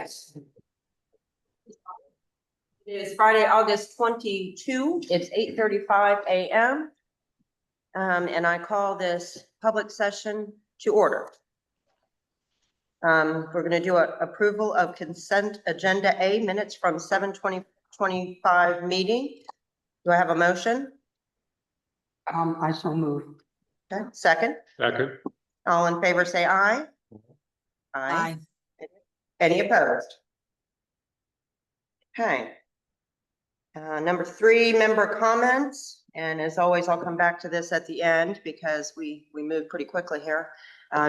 Yes. It is Friday, August 22. It's 8:35 a.m. And I call this public session to order. We're going to do an approval of consent agenda A, minutes from 7/20/25 meeting. Do I have a motion? I so move. Okay. Second. Second. All in favor, say aye. Aye. Any opposed? Okay. Number 3, member comments. And as always, I'll come back to this at the end because we moved pretty quickly here.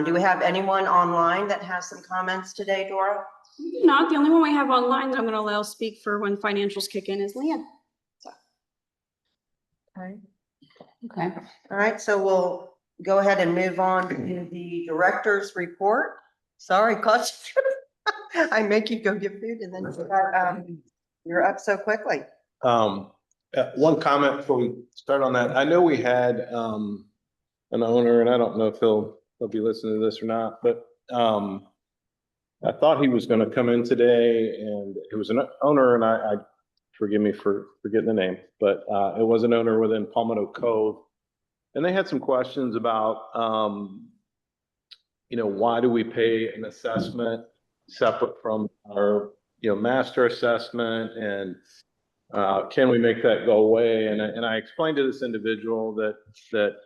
Do we have anyone online that has some comments today, Dora? Not the only one we have online that I'm going to allow speak for when financials kick in is Leanne. So. Okay. Okay. All right, so we'll go ahead and move on to the director's report. Sorry, caught you. I make you go get food and then you're up so quickly. One comment before we start on that. I know we had an owner, and I don't know if he'll be listening to this or not, but I thought he was going to come in today, and it was an owner, and I forgive me for forgetting the name, but it was an owner within Palmetto Cove, and they had some questions about why do we pay an assessment separate from our master assessment, and can we make that go away? And I explained to this individual that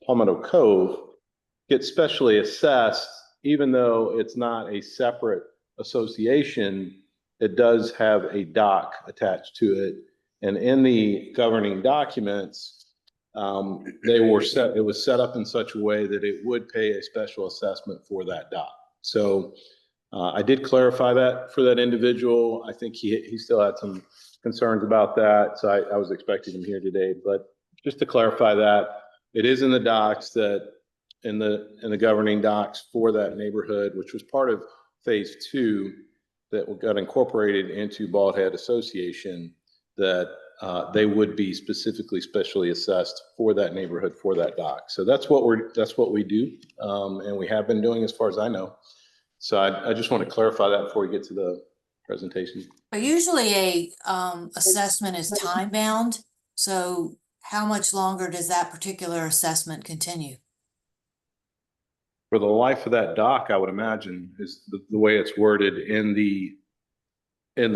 Palmetto Cove gets specially assessed, even though it's not a separate association. It does have a dock attached to it, and in the governing documents, it was set up in such a way that it would pay a special assessment for that dock. So I did clarify that for that individual. I think he still had some concerns about that, so I was expecting him here today. But just to clarify that, it is in the docs, that in the governing docs for that neighborhood, which was part of phase 2 that got incorporated into Bald Head Association, that they would be specially assessed for that neighborhood for that dock. So that's what we do, and we have been doing as far as I know. So I just want to clarify that before we get to the presentation. But usually a assessment is time bound. So how much longer does that particular assessment continue? For the life of that dock, I would imagine, is the way it's worded in the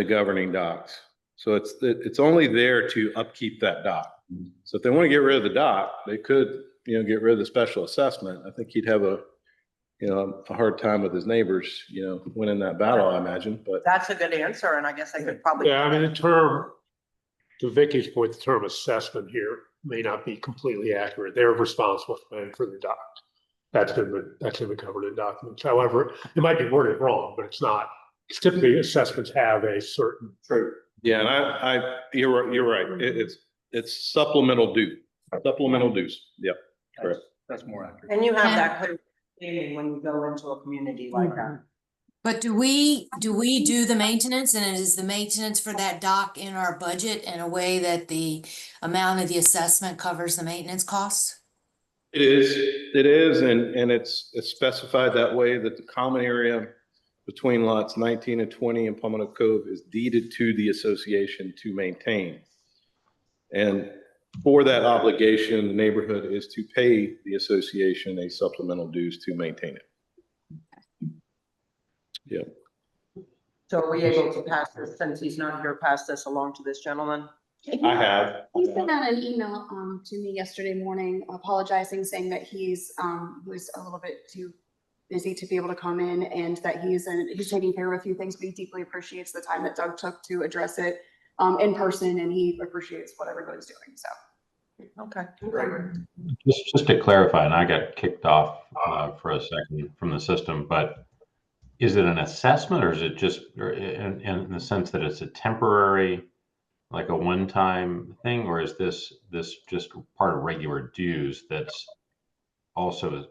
governing docs. So it's only there to upkeep that dock. So if they want to get rid of the dock, they could get rid of the special assessment. I think he'd have a hard time with his neighbors, winning that battle, I imagine. But That's a good answer, and I guess I could probably. Yeah, I mean, the term, to Vicky's point, the term assessment here may not be completely accurate. They're responsible for the dock. That's in the governing documents. However, it might be worded wrong, but it's not. Typically, assessments have a certain. yeah, and you're right. It's supplemental dues. Yep, correct. That's more accurate. And you have that clear understanding when you go into a community like that. But do we do the maintenance, and is the maintenance for that dock in our budget in a way that the amount of the assessment covers the maintenance costs? It is, and it's specified that way, that the common area between lots 19 and 20 in Palmetto Cove is deeded to the association to maintain. And for that obligation, the neighborhood is to pay the association a supplemental dues to maintain it. Yeah. So are we able to pass this, since he's not here, pass this along to this gentleman? I have. He sent out an email to me yesterday morning apologizing, saying that he's was a little bit too busy to be able to come in, and that he's taking care of a few things, but he deeply appreciates the time that Doug took to address it in person, and he appreciates what everybody's doing. So Okay. Just to clarify, and I got kicked off for a second from the system, but is it an assessment, or is it just in the sense that it's a temporary, like a one-time thing, or is this just part of regular dues that's also,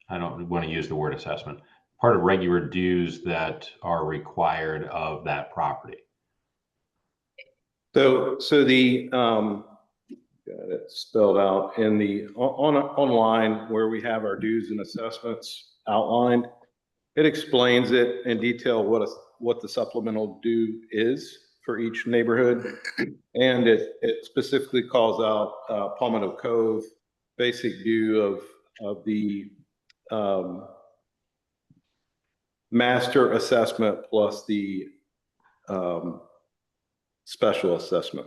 I don't want to use the word assessment, part of regular dues that are required of that property? So the got it spelled out in the, online where we have our dues and assessments outlined. It explains it in detail what the supplemental due is for each neighborhood. And it specifically calls out Palmetto Cove, basic due of the master assessment plus the special assessment.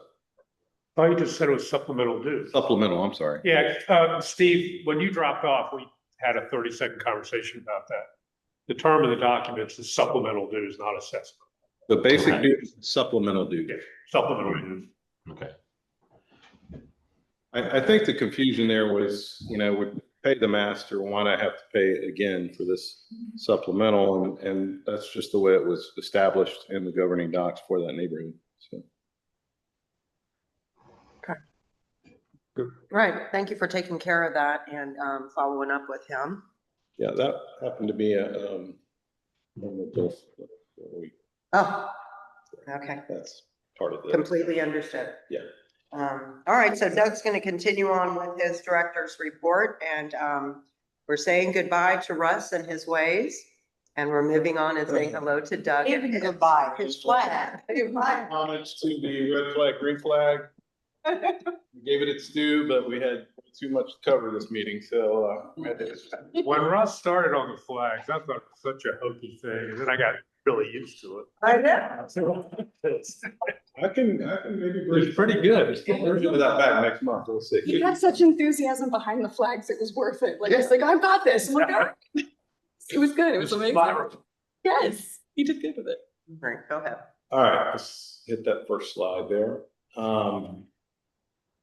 Oh, you just said it was supplemental dues. Supplemental, I'm sorry. Yeah, Steve, when you dropped off, we had a 30-second conversation about that. The term of the documents is supplemental dues, not assessment. The basic Okay. due, supplemental due. Yeah, supplemental dues. Okay. I think the confusion there was, we pay the master, why not have to pay again for this supplemental? And that's just the way it was established in the governing docs for that neighborhood. So. Right, thank you for taking care of that and following up with him. Yeah, that happened to be Oh, okay, that's part of it. completely understood. Yeah. All right, so Doug's going to continue on with his director's report, and we're saying goodbye to Russ and his ways, and we're moving on and saying hello to Doug. Even goodbye. His flag. Homage to the red flag, green flag. We gave it its due, but we had too much to cover this meeting, so When Russ started on the flags, I thought it was such a hokey thing, and then I got really used to it. I know. I can maybe bring It's pretty good. version of that back next month. We'll see. He had such enthusiam behind the flags, it was worth it. Like, he's like, I've got this. I'm like, "Ah." It was good. It was amazing. Yes, he did good with it. All right, go ahead. All right, let's hit that first slide there.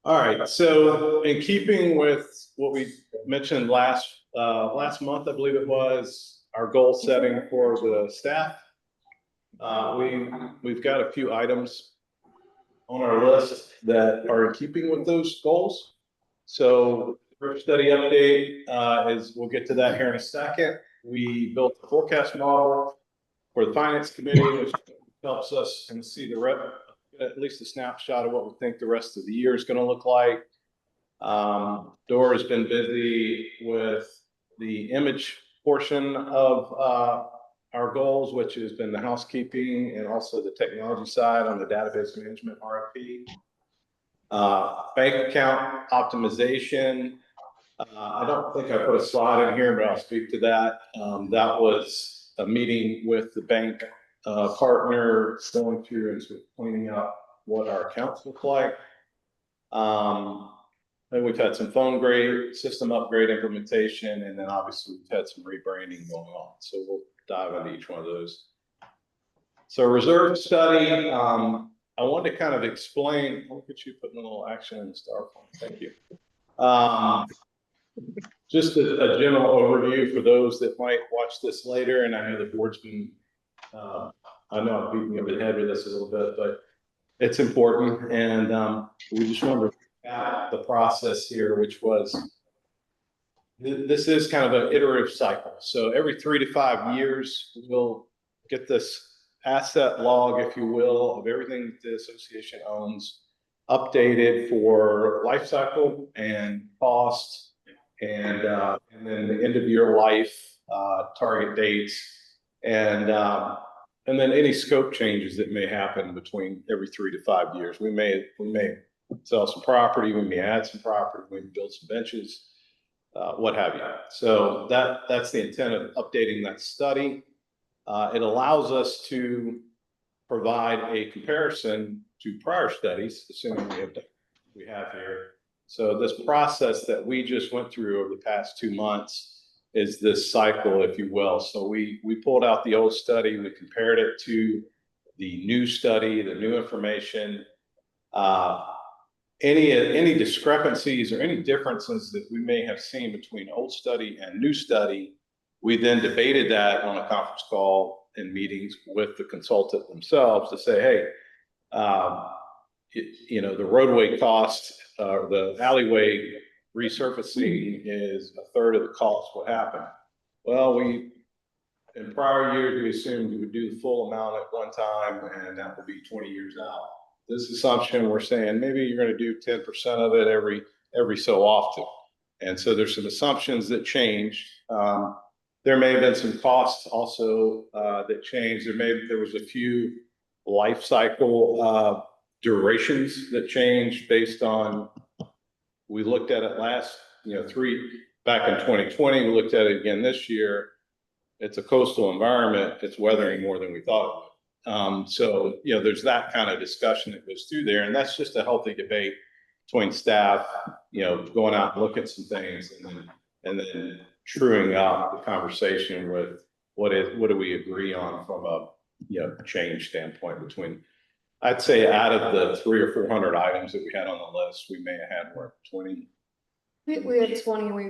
All right, so in keeping with what we mentioned last month, I believe it was, our goal setting for the staff. We've got a few items on our list that are in keeping with those goals. So first study update is, we'll get to that here in a second. We built a forecast model for the finance committee, which helps us and see at least a snapshot of what we think the rest of the year is going to look like. Dora has been busy with the image portion of our goals, which has been the housekeeping and also the technology side on the database management RFP. Bank account optimization. I don't think I put a slide in here, but I'll speak to that. That was a meeting with the bank partner, going through and sort of pointing out what our accounts look like. And we've had some phone system upgrade implementation, and then obviously we've had some rebranding going on. So we'll dive into each one of those. So reserve study, I wanted to kind of explain. Look at you putting a little action in the star form. Thank you. Just a general overview for those that might watch this later, and I know the board's been, I know I'm beating over the head with this a little bit, but it's important, and we just wanted to recap the process here, which was, this is kind of an iterative cycle. So every 3 to 5 years, we'll get this asset log, if you will, of everything that the association owns, updated for life cycle and cost, and then the end of year life target dates, and then any scope changes that may happen between every 3 to 5 years. We may sell some property, we may add some property, we may build some benches, what have you. So that's the intent of updating that study. It allows us to provide a comparison to prior studies, assuming we have here. So this process that we just went through over the past 2 months is this cycle, if you will. So we pulled out the old study, we compared it to the new study, the new information. Any discrepancies or any differences that we may have seen between old study and new study, we then debated that on a conference call and meetings with the consultant themselves to say, hey, the roadway cost, the alleyway resurfacing is 1/3 of the cost. What happened? Well, in prior years, we assumed we would do the full amount at one time, and that would be 20 years out. this assumption, we're saying maybe you're gonna do 10% of it every so often. And so there's some assumptions that change. There may have been some costs also that changed. There was a few life cycle durations that changed based on, we looked at it back in 2020, we looked at it again this year. It's a coastal environment, it's weathering more than we thought it would. So, there's that kind of discussion that goes through there, and that's just a healthy debate between staff, going out and looking at some things and then truing up the conversation with what do we agree on from a, change standpoint between, I'd say out of the 300 or 400 items that we had on the list, we may have had 20. We had 20, we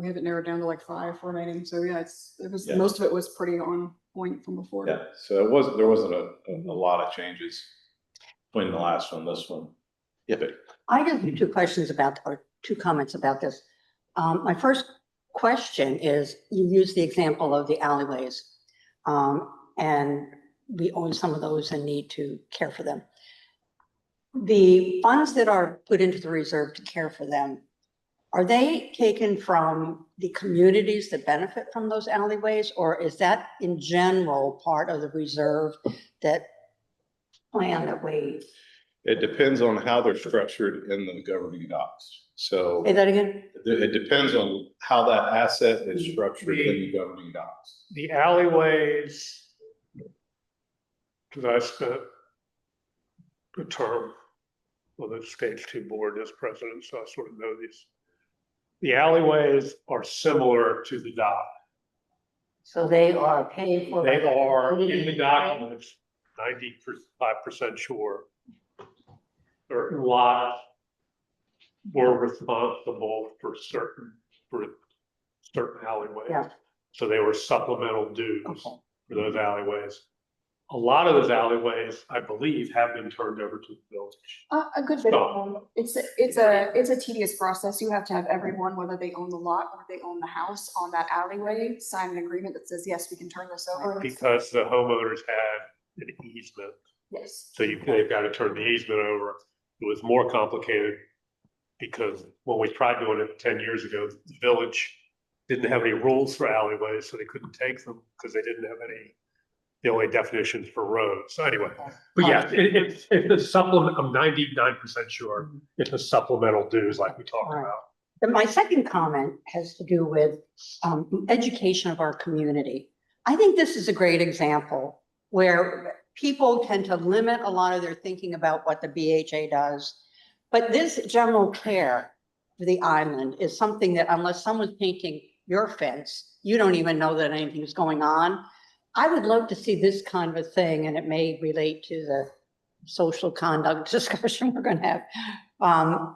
have it narrowed down to like 5 remaining. So yeah, Yeah. most of it was pretty on point from before. Yeah, so there wasn't a lot of changes between the last one, this one. Yeah, but I have two questions or two comments about this. My first question is, you use the example of the alleyways, and we own some of those and need to care for them. The funds that are put into the reserve to care for them, are they taken from the communities that benefit from those alleyways, or is that in general part of the reserve that plan that we? it depends on how they're structured in the governing docs. So Say that again? it depends on how that asset is structured in the governing docs. The alleyways, because I spent a term on the stage 2 board as president, so I sort of know these. The alleyways are similar to the dock. So they are paid for. They are in the documents, 95% sure. Certain lots were responsible for certain alleyways. Yeah. So they were supplemental dues Okay. for those alleyways. A lot of those alleyways, I believe, have been turned over to the village. A good bit of them. It's a tedious process. You have to have everyone, whether they own the lot or they own the house on that alleyway, sign an agreement that says, yes, we can turn this over. Because the homeowners had an easement. Yes. So they've got to turn the easement over. It was more complicated because when we tried doing it 10 years ago, the village didn't have any rules for alleyways, so they couldn't take them because they didn't have the only definitions for roads. So anyway, but yeah, it's a supplement. I'm 99% sure it's a supplemental dues like we talked about. And my second comment has to do with education of our community. I think this is a great example where people tend to limit a lot of their thinking about what the BHA does. But this general care for the island is something that unless someone's painting your fence, you don't even know that anything's going on. I would love to see this kind of a thing, and it may relate to the social conduct discussion we're going to have.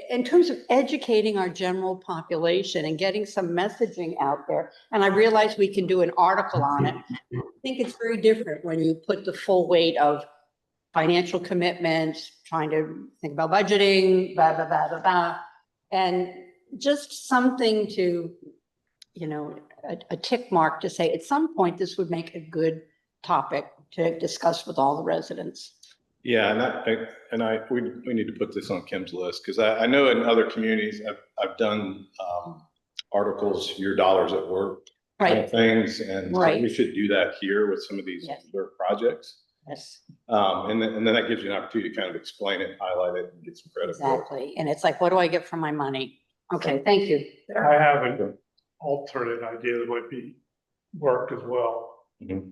In terms of educating our general population and getting some messaging out there, and I realize we can do an article on it. I think it's very different when you put the full weight of financial commitments, trying to think about budgeting, blah, blah, blah, blah, blah, and just something to, a tick mark to say at some point this would make a good topic to discuss with all the residents. Yeah, and we need to put this on Kim's list because I know in other communities I've done articles, your dollars at work kind of things, and so we should do that here with some of these other projects. Yes. And then that gives you an opportunity to kind of explain it, highlight it, and get some credit. Exactly, and it's like, what do I get for my money? Okay, thank you. I have an alternate idea that might be worked as well. Mm-hmm.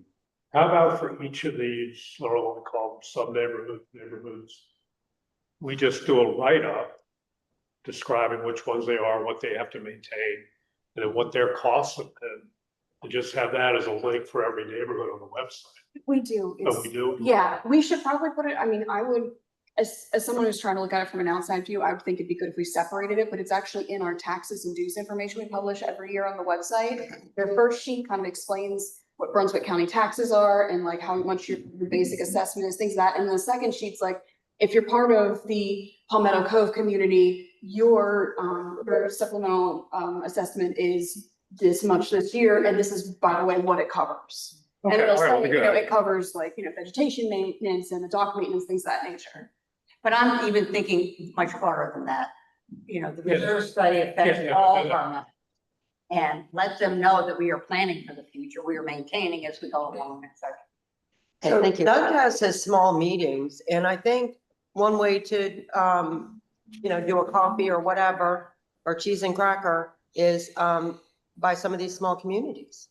How about for each of these, I don't want to call them sub-neighborhoods, we just do a write-up describing which ones they are, what they have to maintain, and then what their costs have been. And just have that as a link for every neighborhood on the website. We do. Oh, we do? Yeah, we should probably put it, I would, as someone who's trying to look at it from an outside view, I would think it'd be good if we separated it, but it's actually in our taxes and dues information we publish every year on the website. The first sheet kind of explains what Brunswick County taxes are and like how much your basic assessment is, things like that. And the second sheet's like, if you're part of the Palmetto Cove community, your supplemental assessment is this much this year, and this is, by the way, what it covers. And Okay, it'll all right, say, good. it covers like, vegetation maintenance and the dock maintenance, things of that nature. But I'm even thinking much broader than that. The Yes. reserve study affects Yeah, all of yeah. our money. And let them know that we are planning for the future, we are maintaining as we go along, et cetera. Okay, So thank you. Doug has his small meetings, and I think one way to, do a coffee or whatever, or cheese and cracker is, by some of these small communities.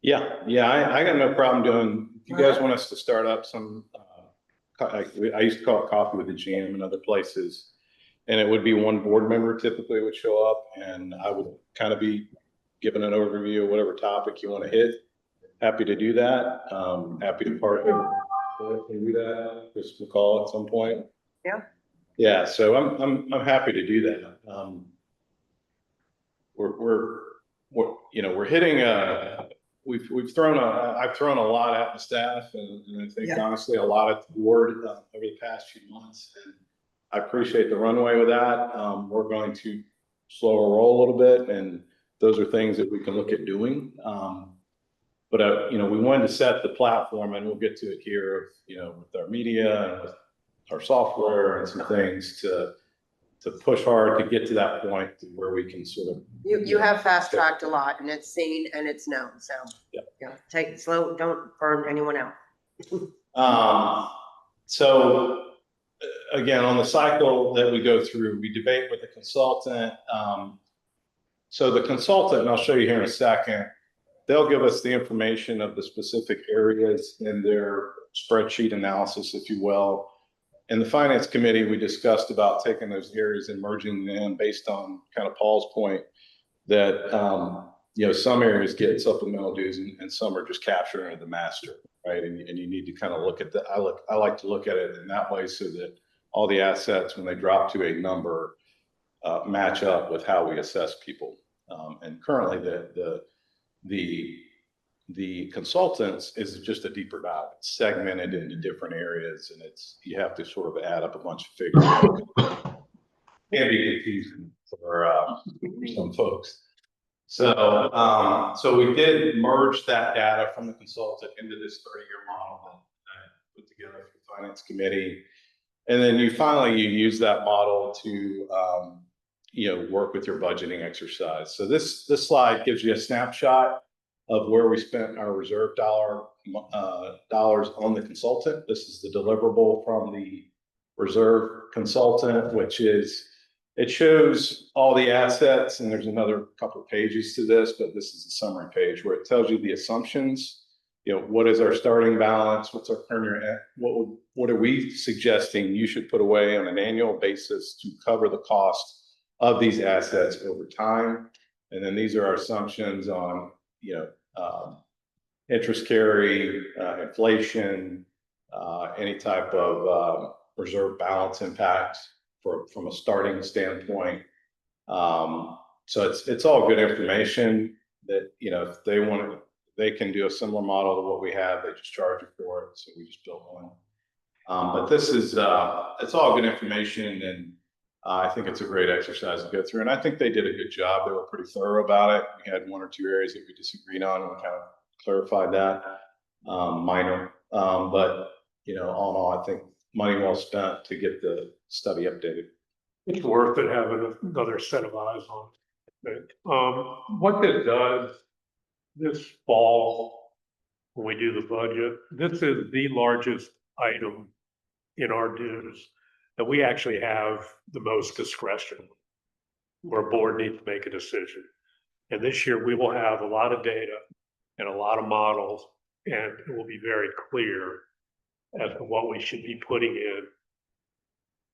Yeah, I got no problem doing, if you guys want us to start up some, I used to call it coffee with the jam and other places. And it would be one board member typically would show up, and I would kind of be given an overview of whatever topic you want to hit. Happy to do that. Happy to partner and do that. Chris McCall at some point. Yeah. Yeah, so I'm happy to do that. We're hitting I've thrown a lot at the staff, and I think honestly a lot at the board over the past few months, and I appreciate the runway with that. We're going to slow our roll a little bit, and those are things that we can look at doing. But we wanted to set the platform, and we'll get to it here, with our media and with our software and some things to push hard to get to that point where we can sort of. You have fast tracked a lot, and it's seen and it's known, so. Yeah. Take it slow, don't burn anyone out. So again, on the cycle that we go through, we debate with the consultant. So the consultant, and I'll show you here in a second, they'll give us the information of the specific areas in their spreadsheet analysis, if you will. In the finance committee, we discussed about taking those areas and merging them based on kind of Paul's point that, some areas get supplemental dues and some are just captured under the master, right? And you need to kind of look at that. I like to look at it in that way so that all the assets, when they drop to a number, match up with how we assess people. And currently the consultants is just a deeper dive. It's segmented into different areas, and you have to sort of add up a bunch of figures. It can be confusing for some folks. So we did merge that data from the consultant into this 30-year model that I put together for the finance committee. And then you use that model to, work with your budgeting exercise. So this slide gives you a snapshot of where we spent our reserve dollars on the consultant. This is the deliverable from the reserve consultant, it shows all the assets, and there's another couple of pages to this, but this is the summary page where it tells you the assumptions. What is our starting balance? What's our current year? What are we suggesting you should put away on an annual basis to cover the cost of these assets over time? And then these are our assumptions on, interest carry, inflation, any type of reserve balance impact from a starting standpoint. So it's all good information that, if they want to, they can do a similar model to what we have. They just charge you for it. So we just built one. But this is, it's all good information, and I think it's a great exercise to go through. And I think they did a good job. They were pretty thorough about it. We had one or two areas that we disagreed on, and we kind of clarified that, minor. But, all in all, I think money well spent to get the study updated. It's worth it having another set of eyes on it. What this does this fall, when we do the budget, this is the largest item in our dues that we actually have the most discretion, where a board needs to make a decision. And this year we will have a lot of data and a lot of models, and it will be very clear as to what we should be putting in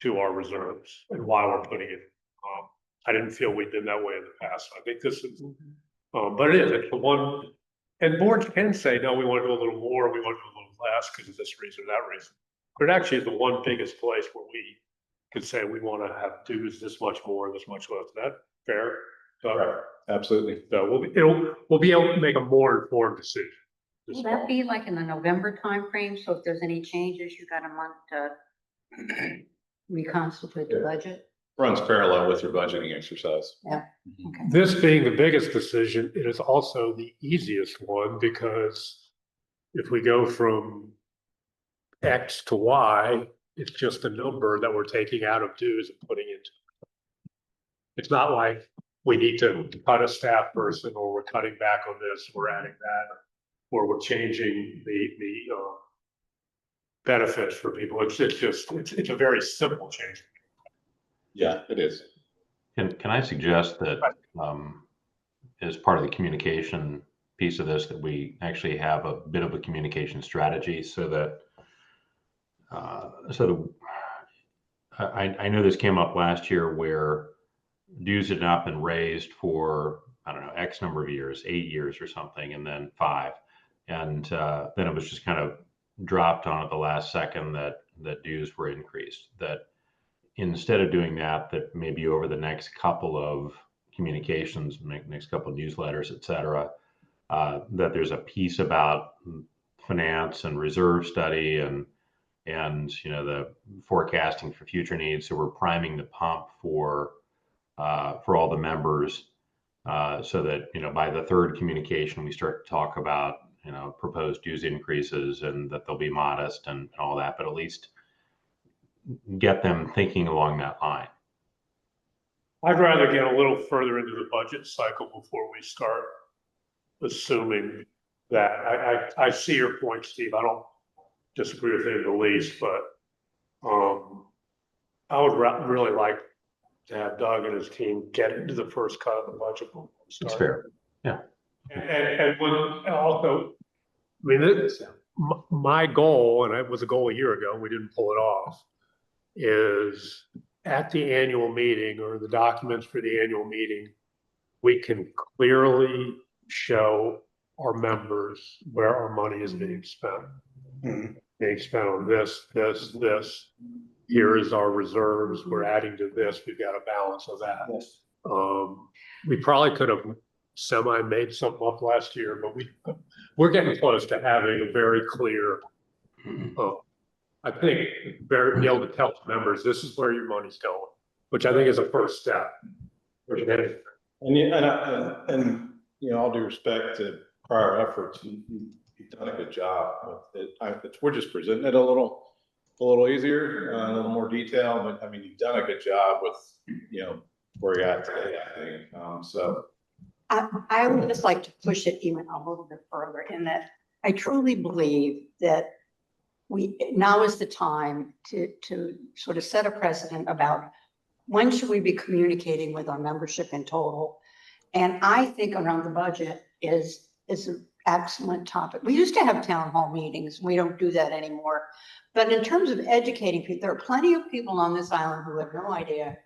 to our reserves and why we're putting it. I didn't feel we'd been that way in the past. I think this is, but it's the one, and boards can say, no, we want to do a little more, we want to do a little less because of this reason or that reason. But it actually is the one biggest place where we could say we want to have dues this much more, this much less. Is that fair? Right. Absolutely. So we'll be able to make a more informed decision. Will that be like in the November timeframe? So if there's any changes, you got a month to reconstitute the budget? Runs parallel with your budgeting exercise. Yeah. Okay. This being the biggest decision, it is also the easiest one because if we go from X to Y, it's just a number that we're taking out of dues and putting into. It's not like we need to cut a staff person, or we're cutting back on this, we're adding that, or we're changing the benefits for people. It's a very simple change. Yeah, it is. Can I suggest that, as part of the communication piece of this, that we actually have a bit of a communication strategy so that, I know this came up last year where dues had not been raised for, I don't know, X number of years, 8 years or something, and then 5. And then it was just kind of dropped on at the last second that dues were increased. That instead of doing that maybe over the next couple of communications, next couple of newsletters, et cetera, that there's a piece about finance and reserve study and the forecasting for future needs. So we're priming the pump for all the members, so that, by the third communication, we start to talk about, proposed dues increases and that they'll be modest and all that, but at least get them thinking along that line. I'd rather get a little further into the budget cycle before we start assuming that. I see your point, Steve. I don't disagree with it in the least, but I would really like to have Doug and his team get into the first cut of the budget. That's fair. Yeah. And when also, I mean, my goal, and it was a goal a year ago, we didn't pull it off, is at the annual meeting or the documents for the annual meeting, we can clearly show our members where our money is being spent. Being spent on this. Here is our reserves. We're adding to this. We've got a balance of that. Yes. We probably could have made something up last year, but we're getting close to having a very clear, I think, be able to tell members, this is where your money's going, which I think is a first step. And all due respect to prior efforts, you've done a good job with it. We're just presenting it a little easier, a little more detail, but I mean, you've done a good job with, where you're at today, I think. So I would just like to push it even a little bit further in that I truly believe that now is the time to sort of set a precedent about when should we be communicating with our membership in total. And I think around the budget is an excellent topic. We used to have town hall meetings. We don't do that anymore. But in terms of educating people, there are plenty of people on this island who have no idea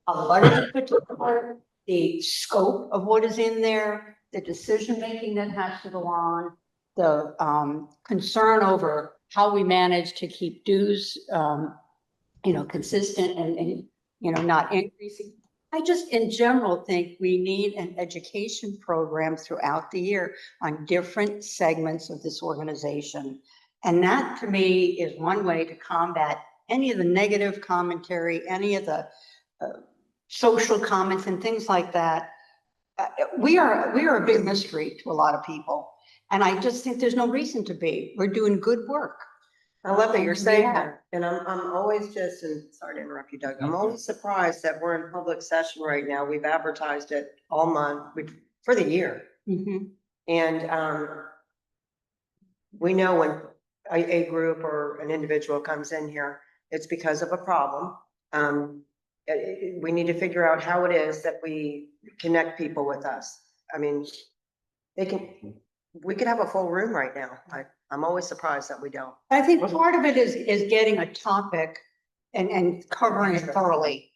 how the budget is put together, the scope of what is in there, the decision-making that has to go on, the concern over how we manage to keep dues, consistent and not increasing. I just, in general, think we need an education program throughout the year on different segments of this organization. And that, to me, is one way to combat any of the negative commentary, any of the social comments and things like that. We are a big mystery to a lot of people. And I just think there's no reason to be. We're doing good work. I love that you're saying that. And I'm always and sorry to interrupt you, Doug. I'm always surprised that we're in public session right now. We've advertised it all month for the year. Mm-hmm. And we know when a group or an individual comes in here, it's because of a problem. We need to figure out how it is that we connect people with us. I mean, we could have a full room right now. I'm always surprised that we don't. I think part of it is getting a topic and covering it thoroughly.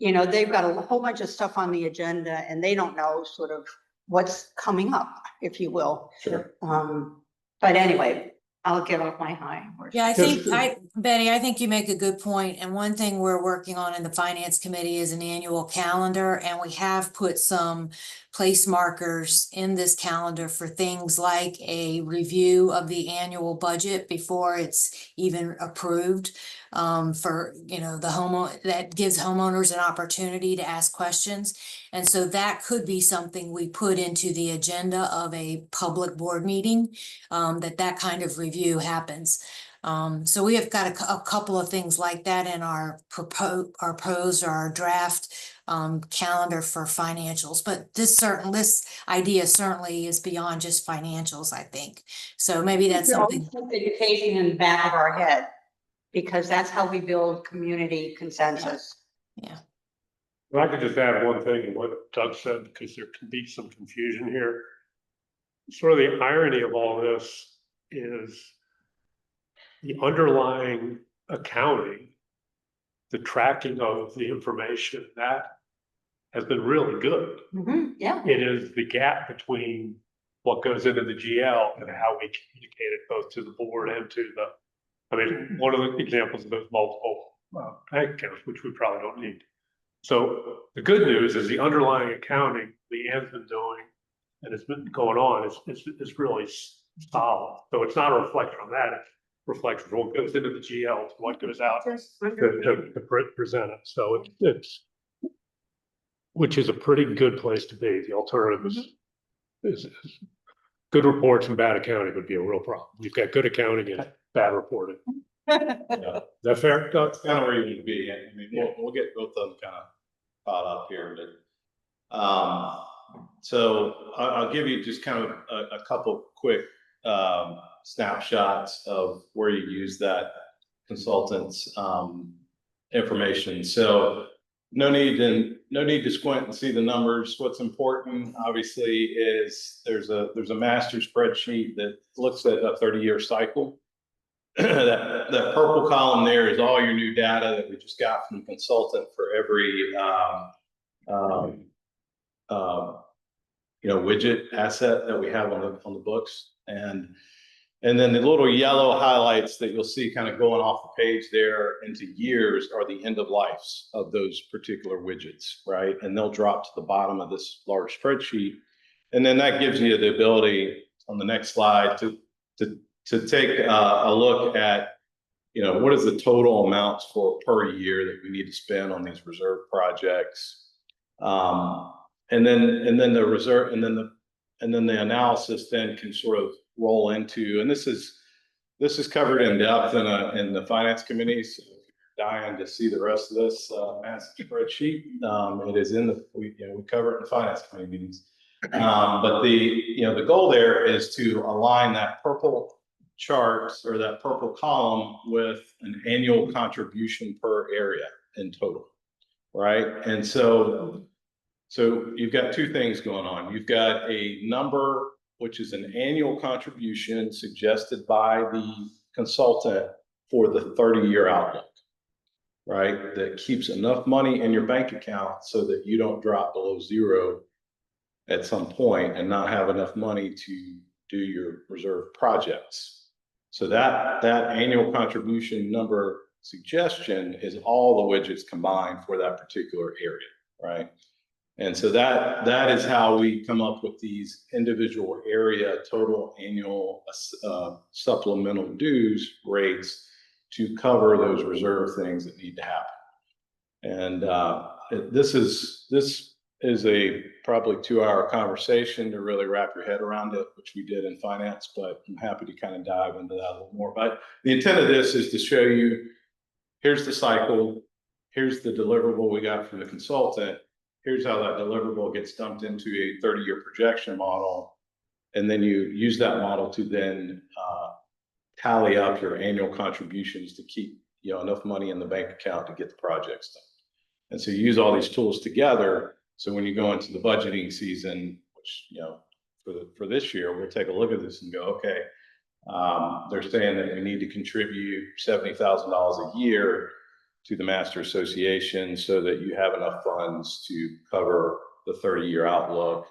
They've got a whole bunch of stuff on the agenda and they don't know sort of what's coming up, if you will. Sure. But anyway, I'll get off my high horse. Yeah, Betty, I think you make a good point. And one thing we're working on in the finance committee is an annual calendar. And we have put some place markers in this calendar for things like a review of the annual budget before it's even approved. For, the homeowner, that gives homeowners an opportunity to ask questions. And so that could be something we put into the agenda of a public board meeting, that kind of review happens. So we have got a couple of things like that in our proposed or our draft calendar for financials, but this idea certainly is beyond just financials, I think. So maybe that's We always something. put education in the back of our head, because that's how we build community consensus. Yeah. If I could just add one thing to what Doug said, because there can be some confusion here. Sort of the irony of all this is the underlying accounting, the tracking of the information, that has been really good. Yeah. It is the gap between what goes into the GL and how we communicate it both to the board and to the, I mean, one of the examples of those multiple bank accounts, which we probably don't need. So the good news is the underlying accounting Leanne's been doing and it's been going on is really solid. So it's not a reflection on that. It reflects what goes into the GL, what goes out to present it. So it's which is a pretty good place to be. The alternative is good reports and bad accounting would be a real problem. We've got good accounting and bad reporting. Yeah. Is that fair, Doug? That's kind of where you need to be. I mean, we'll get both of them kind of caught up here, but so I'll give you just kind of a couple quick snapshots of where you use that consultant's information. So no need to squint and see the numbers. What's important, obviously, is there's a master spreadsheet that looks at a 30-year cycle. that purple column there is all your new data that we just got from the consultant for every widget asset that we have on the books, and then the little yellow highlights that you'll see kind of going off the page there into years are the end of lives of those particular widgets, right? And they'll drop to the bottom of this large spreadsheet, and then that gives you the ability on the next slide to take a look at, what is the total amounts for per year that we need to spend on these reserve projects, and then the reserve, and then the analysis then can sort of roll into, and this is covered in depth in the finance committee. So if you're dying to see the rest of this massive spreadsheet, it is in we cover it in the finance committee meetings. But the goal there is to align that purple chart or that purple column with an annual contribution per area in total, right? And so you've got two things going on. You've got a number, which is an annual contribution suggested by the consultant for the 30-year outlook, right? That keeps enough money in your bank account so that you don't drop below zero at some point and not have enough money to do your reserve projects. So that annual contribution number suggestion is all the widgets combined for that particular area, right? And so that is how we come up with these individual area total annual supplemental dues rates to cover those reserve things that need to happen. And this is a probably 2-hour conversation to really wrap your head around it, which we did in finance, but I'm happy to kind of dive into that a little more. But the intent of this is to show you, here's the cycle, here's the deliverable we got from the consultant, here's how that deliverable gets dumped into a 30-year projection model, and then you use that model to then tally up your annual contributions to keep enough money in the bank account to get the projects done. And so you use all these tools together. So when you go into the budgeting season, which, for this year, we'll take a look at this and go, okay, they're saying that we need to contribute $70,000 a year to the Master Association so that you have enough funds to cover the 30-year outlook.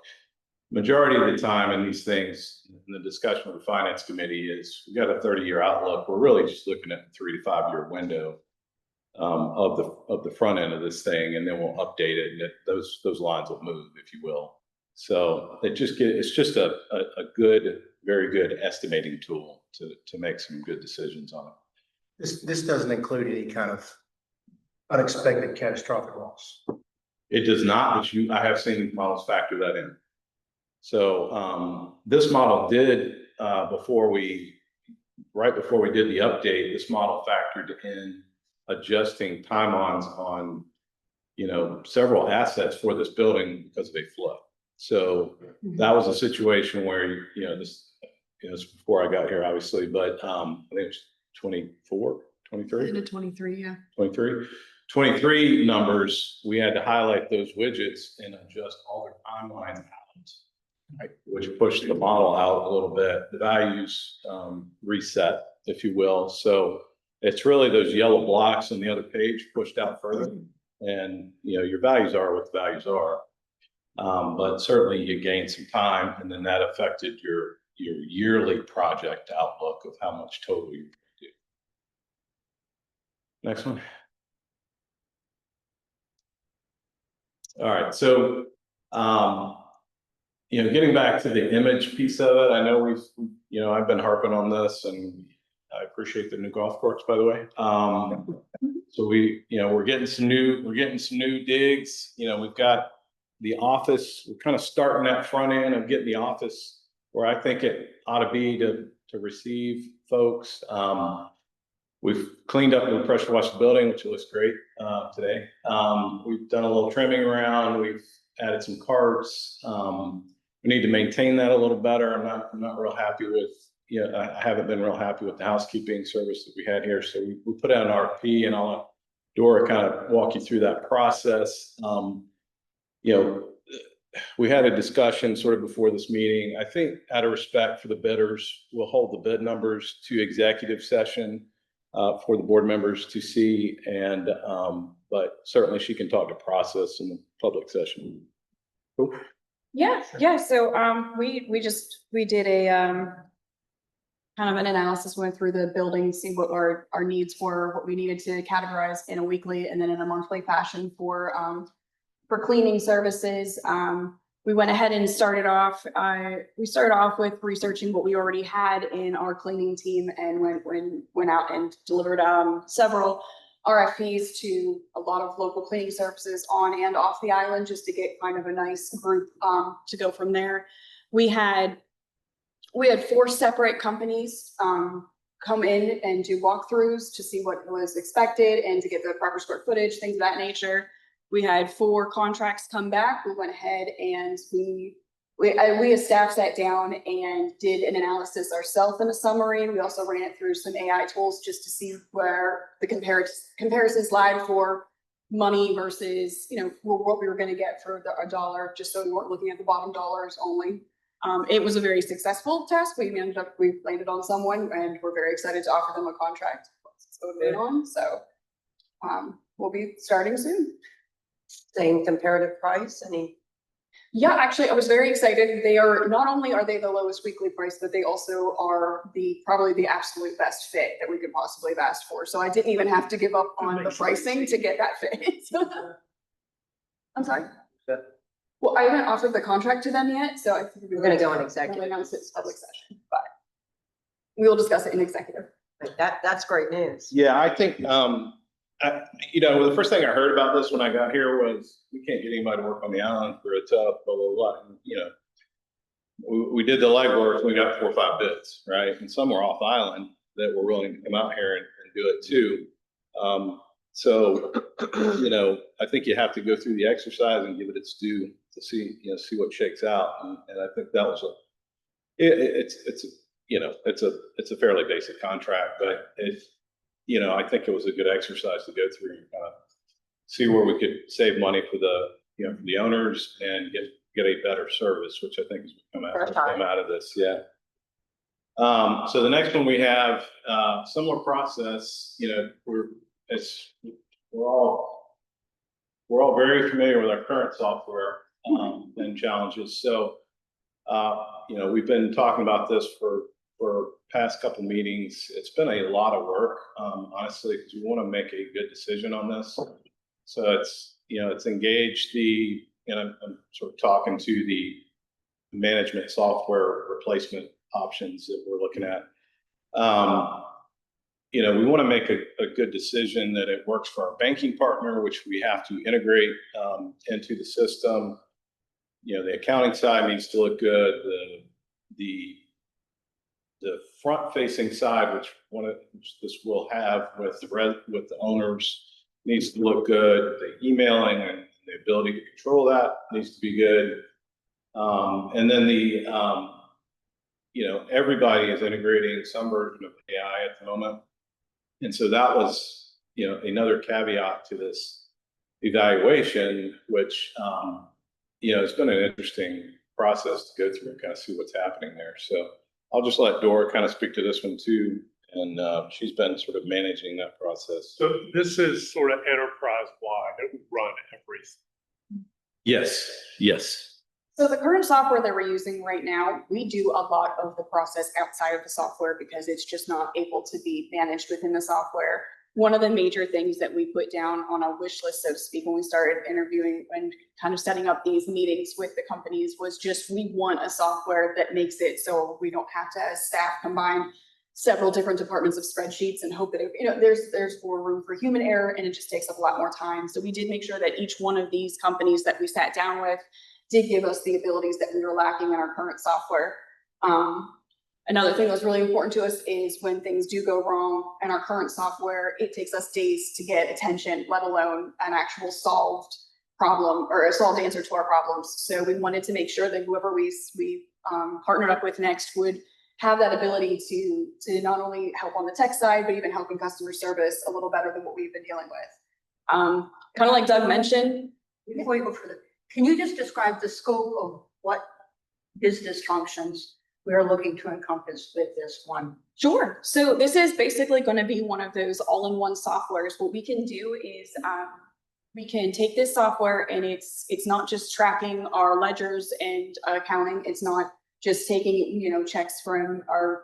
Majority of the time in these things, in the discussion with the finance committee, is we got a 30-year outlook. We're really just looking at the 3 to 5 year window of the front end of this thing, and then we'll update it, and those lines will move, if you will. So it's just a good, very good estimating tool to make some good decisions on it. This doesn't include any kind of unexpected catastrophic loss. It does not, but I have seen these models factor that in. So this model did, right before we did the update, this model factored in adjusting timelines on, several assets for this building because of a flood. So that was a situation where, this is before I got here, obviously, but I think it was 24, 23. Into 23, yeah. 23 numbers, we had to highlight those widgets and adjust all their timelines out, right, which pushed the model out a little bit. The values reset, if you will. So it's really those yellow blocks on the other page pushed out further. And, your values are what the values are. But certainly you gained some time, and then that affected your yearly project outlook of how much total you do. Next one. All right, so getting back to the image piece of it, I know I've been harping on this, and I appreciate the new golf course, by the way. So we're getting some new digs. We've got the office. We're kind of starting that front end of getting the office where I think it ought to be to receive folks. We've cleaned up and pressure washed the building, which looks great today. We've done a little trimming around. We've added some carts. We need to maintain that a little better. I'm not real happy with, I haven't been real happy with the housekeeping service that we had here. So we put out an RFP, and I'll let Dora kind of walk you through that process. We had a discussion sort of before this meeting. I think out of respect for the bidders, we'll hold the bid numbers to executive session for the board members to see, and but certainly she can talk to process in the public session. Cool. Yeah. So we did a kind of an analysis, went through the building, see what our needs were, what we needed to categorize in a weekly and then in a monthly fashion for cleaning services. We went ahead and started off with researching what we already had in our cleaning team, and went out and delivered several RFPs to a lot of local cleaning services on and off the island, just to get kind of a nice group to go from there. We had 4 separate companies come in and do walkthroughs to see what was expected and to get the proper square footage, things of that nature. We had 4 contracts come back. We went ahead and we as staff sat down and did an analysis ourselves in a summary. We also ran it through some AI tools just to see where the comparisons lied for money versus, what we were going to get for a dollar, just so we weren't looking at the bottom dollars only. It was a very successful test. We landed on someone, and we're very excited to offer them a contract. So we'll be starting soon. Same comparative price, Yeah, actually, I was very excited. They are, not only are they the lowest weekly price, but they also are probably the absolute best fit that we could possibly have asked for. So I didn't even have to give up on the pricing to get that fit. I'm sorry? Well, I haven't offered the contract to them yet, so I think we're going to go in executive. Announce it in public session, but we will discuss it in executive. That's great news. Yeah, I think, the first thing I heard about this when I got here was, we can't get anybody to work on the island for a tough, blah, blah, blah. And, we did the legwork, we got 4 or 5 bids, right? And some were off island that were willing to come out here and do it too. So, I think you have to go through the exercise and give it its due to see what shakes out. And I think that was it's a fairly basic contract, but I think it was a good exercise to go through and kind of see where we could save money for the owners and get a better service, which I think is come out of this. Yeah. So the next one we have similar process. We're all very familiar with our current software and challenges. So we've been talking about this for past couple meetings. It's been a lot of work, honestly, because we want to make a good decision on this. So it's engaged I'm sort of talking to the management software replacement options that we're looking at. we want to make a good decision that it works for our banking partner, which we have to integrate into the system. The accounting side needs to look good. The front-facing side, which this will have with the owners, needs to look good. The emailing and the ability to control that needs to be good. And then everybody is integrating some version of AI at the moment. And so that was, another caveat to this evaluation, which, it's been an interesting process to go through and kind of see what's happening there. So I'll just let Dora kind of speak to this one too. And she's been sort of managing that process. So this is sort of enterprise-wide that we run everything. Yes. So the current software that we're using right now, we do a lot of the process outside of the software because it's just not able to be managed within the software. One of the major things that we put down on a wish list, so to speak, when we started interviewing and kind of setting up these meetings with the companies was just, we want a software that makes it so we don't have to, as staff, combine several different departments of spreadsheets and hope that, there's more room for human error and it just takes up a lot more time. So we did make sure that each one of these companies that we sat down with did give us the abilities that we were lacking in our current software. Another thing that was really important to us is when things do go wrong in our current software, it takes us days to get attention, let alone an actual solved problem or a solved answer to our problems. So we wanted to make sure that whoever we partnered up with next would have that ability to not only help on the tech side, but even help in customer service a little better than what we've been dealing with. Kind of like Doug mentioned. Before you go further, can you just describe the scope of what business functions we're looking to encompass with this one? Sure. So this is basically going to be one of those all-in-one softwares. What we can do is we can take this software and it's not just tracking our ledgers and accounting. It's not just taking, checks from our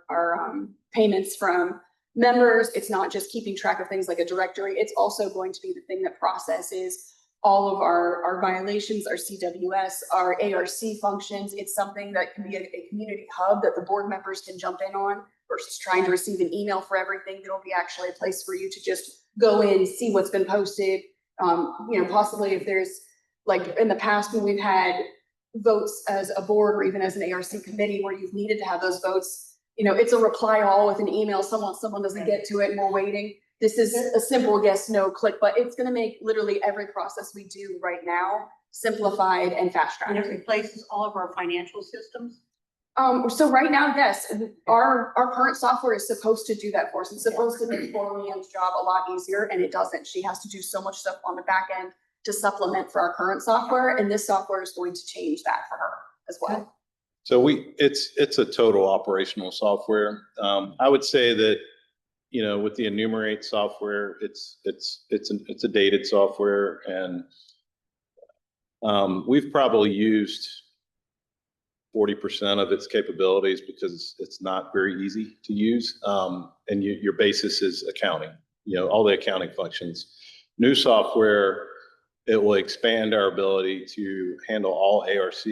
payments from members. It's not just keeping track of things like a directory. It's also going to be the thing that processes all of our violations, our CWS, our ARC functions. It's something that can be a community hub that the board members can jump in on versus trying to receive an email for everything. There'll be actually a place for you to just go in, see what's been posted. Possibly if there's, like in the past when we've had votes as a board or even as an ARC committee where you've needed to have those votes, it's a reply all with an email. Someone doesn't get to it and we're waiting. This is a simple yes, no click, but it's going to make literally every process we do right now simplified and fast tracked. And it replaces all of our financial systems? So right now, yes, our current software is supposed to do that for us. It's supposed to make Leanne's job a lot easier, and it doesn't. She has to do so much stuff on the back end to supplement for our current software, and this software is going to change that for her as well. So it's a total operational software. I would say that, with the Enumerate software, it's a dated software, and we've probably used 40% of its capabilities because it's not very easy to use. And your basis is accounting, all the accounting functions. New software, it will expand our ability to handle all ARC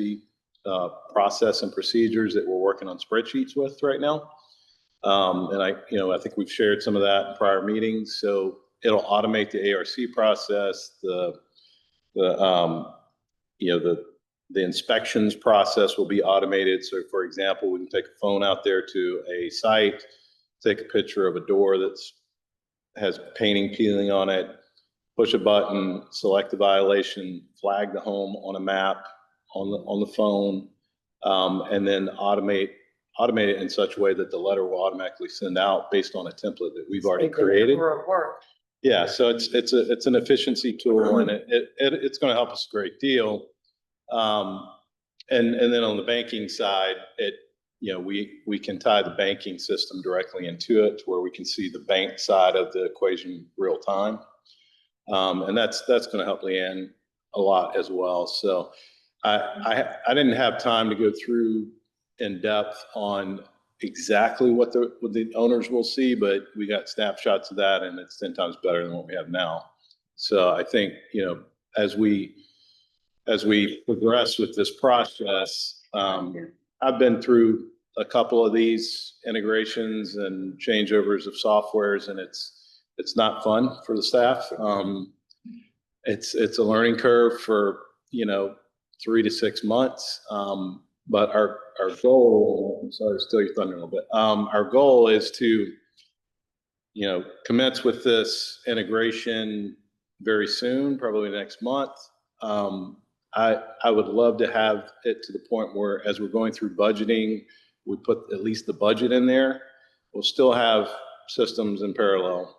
process and procedures that we're working on spreadsheets with right now. And I think we've shared some of that in prior meetings. So it'll automate the ARC process, the inspections process will be automated. So for example, we can take a phone out there to a site, take a picture of a door has painting peeling on it, push a button, select the violation, flag the home on a map on the phone, and then automate it in such a way that the letter will automatically send out based on a template that we've already created. Yeah, so it's an efficiency tool, and it's going to help us a great deal. And then on the banking side, we can tie the banking system directly into it to where we can see the bank side of the equation real time. And that's going to help Leanne a lot as well. So I didn't have time to go through in depth on exactly what the owners will see, but we got snapshots of that, and it's 10 times better than what we have now. So I think, as we progress with this process, I've been through a couple of these integrations and changeovers of softwares, and it's not fun for the staff. It's a learning curve for, 3 to 6 months. But our goal, I'm sorry to steal your thunder a little bit. Our goal is to, commence with this integration very soon, probably next month. I would love to have it to the point where, as we're going through budgeting, we put at least the budget in there. We'll still have systems in parallel.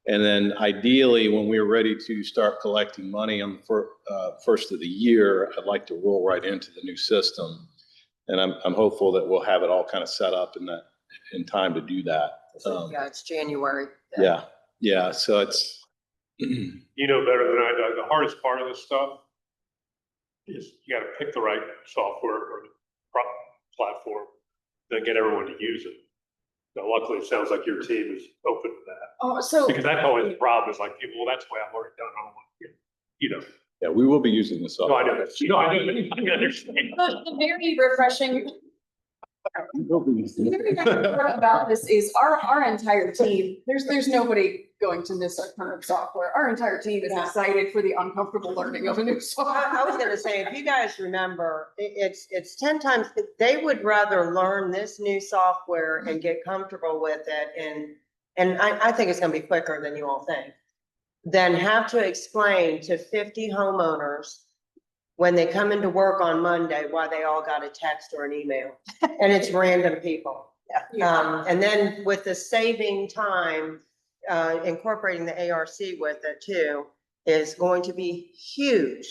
And then ideally, when we're ready to start collecting money on the first of the year, I'd like to roll right into the new system. And I'm hopeful that we'll have it all kind of set up in time to do that. Yeah, it's January. Yeah. So it's. You know better than I do. The hardest part of this stuff is you got to pick the right software or platform, then get everyone to use it. Now, luckily, it sounds like your team is open to that. Oh, so Because that's always the problem is like, well, that's the way I've already done it. Yeah, we will be using this. No, I know that. No, I understand. the very refreshing part about this is our entire team, there's nobody going to miss our current software. Our entire team is excited for the uncomfortable learning of a new software. I was gonna say, if you guys remember, it's 10 times, they would rather learn this new software and get comfortable with it. And I think it's gonna be quicker than you all think, than have to explain to 50 homeowners when they come into work on Monday why they all got a text or an email. And it's random people. And then with the saving time, incorporating the ARC with it too, is going to be huge.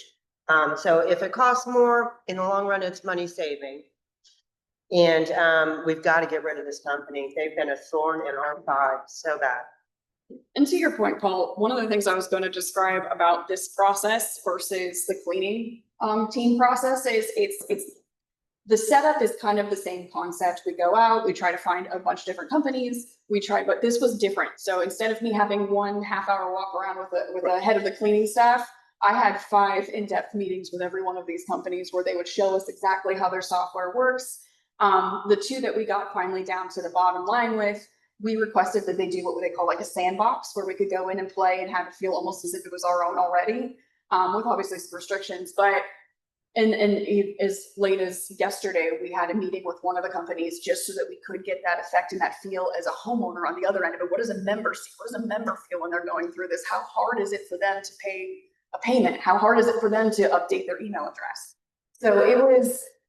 So if it costs more, in the long run, it's money saving. And we've got to get rid of this company. They've been a thorn in our side so bad. And to your point, Paul, one of the things I was going to describe about this process versus the cleaning team process is it's the setup is kind of the same concept. We go out, we try to find a bunch of different companies. But this was different. So instead of me having 1.5 hour walk around with a head of the cleaning staff, I had 5 in-depth meetings with every one of these companies where they would show us exactly how their software works. The 2 that we got finally down to the bottom line with, we requested that they do what they call like a sandbox, where we could go in and play and have it feel almost as if it was our own already, with obviously some restrictions. But and as late as yesterday, we had a meeting with one of the companies just so that we could get that effect and that feel as a homeowner on the other end of it. What does a member see? What does a member feel when they're going through this? How hard is it for them to pay a payment? How hard is it for them to update their email address? So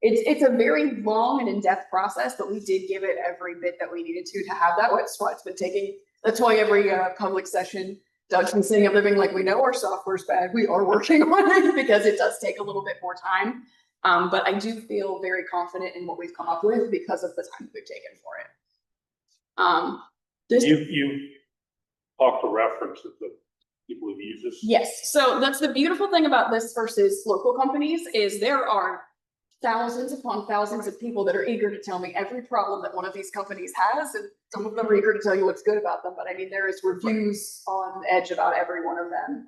it's a very long and in-depth process, but we did give it every bit that we needed to have that. That's why it's been taking, that's why every public session, Doug's been sitting up there being like, we know our software's bad. We are working on it, because it does take a little bit more time. But I do feel very confident in what we've come up with because of the time that we've taken for it. You talked to reference of the people who use this. Yes. So that's the beautiful thing about this versus local companies is there are thousands upon thousands of people that are eager to tell me every problem that one of these companies has, and some of them are eager to tell you what's good about them. But I mean, there is reviews on edge about every one of them.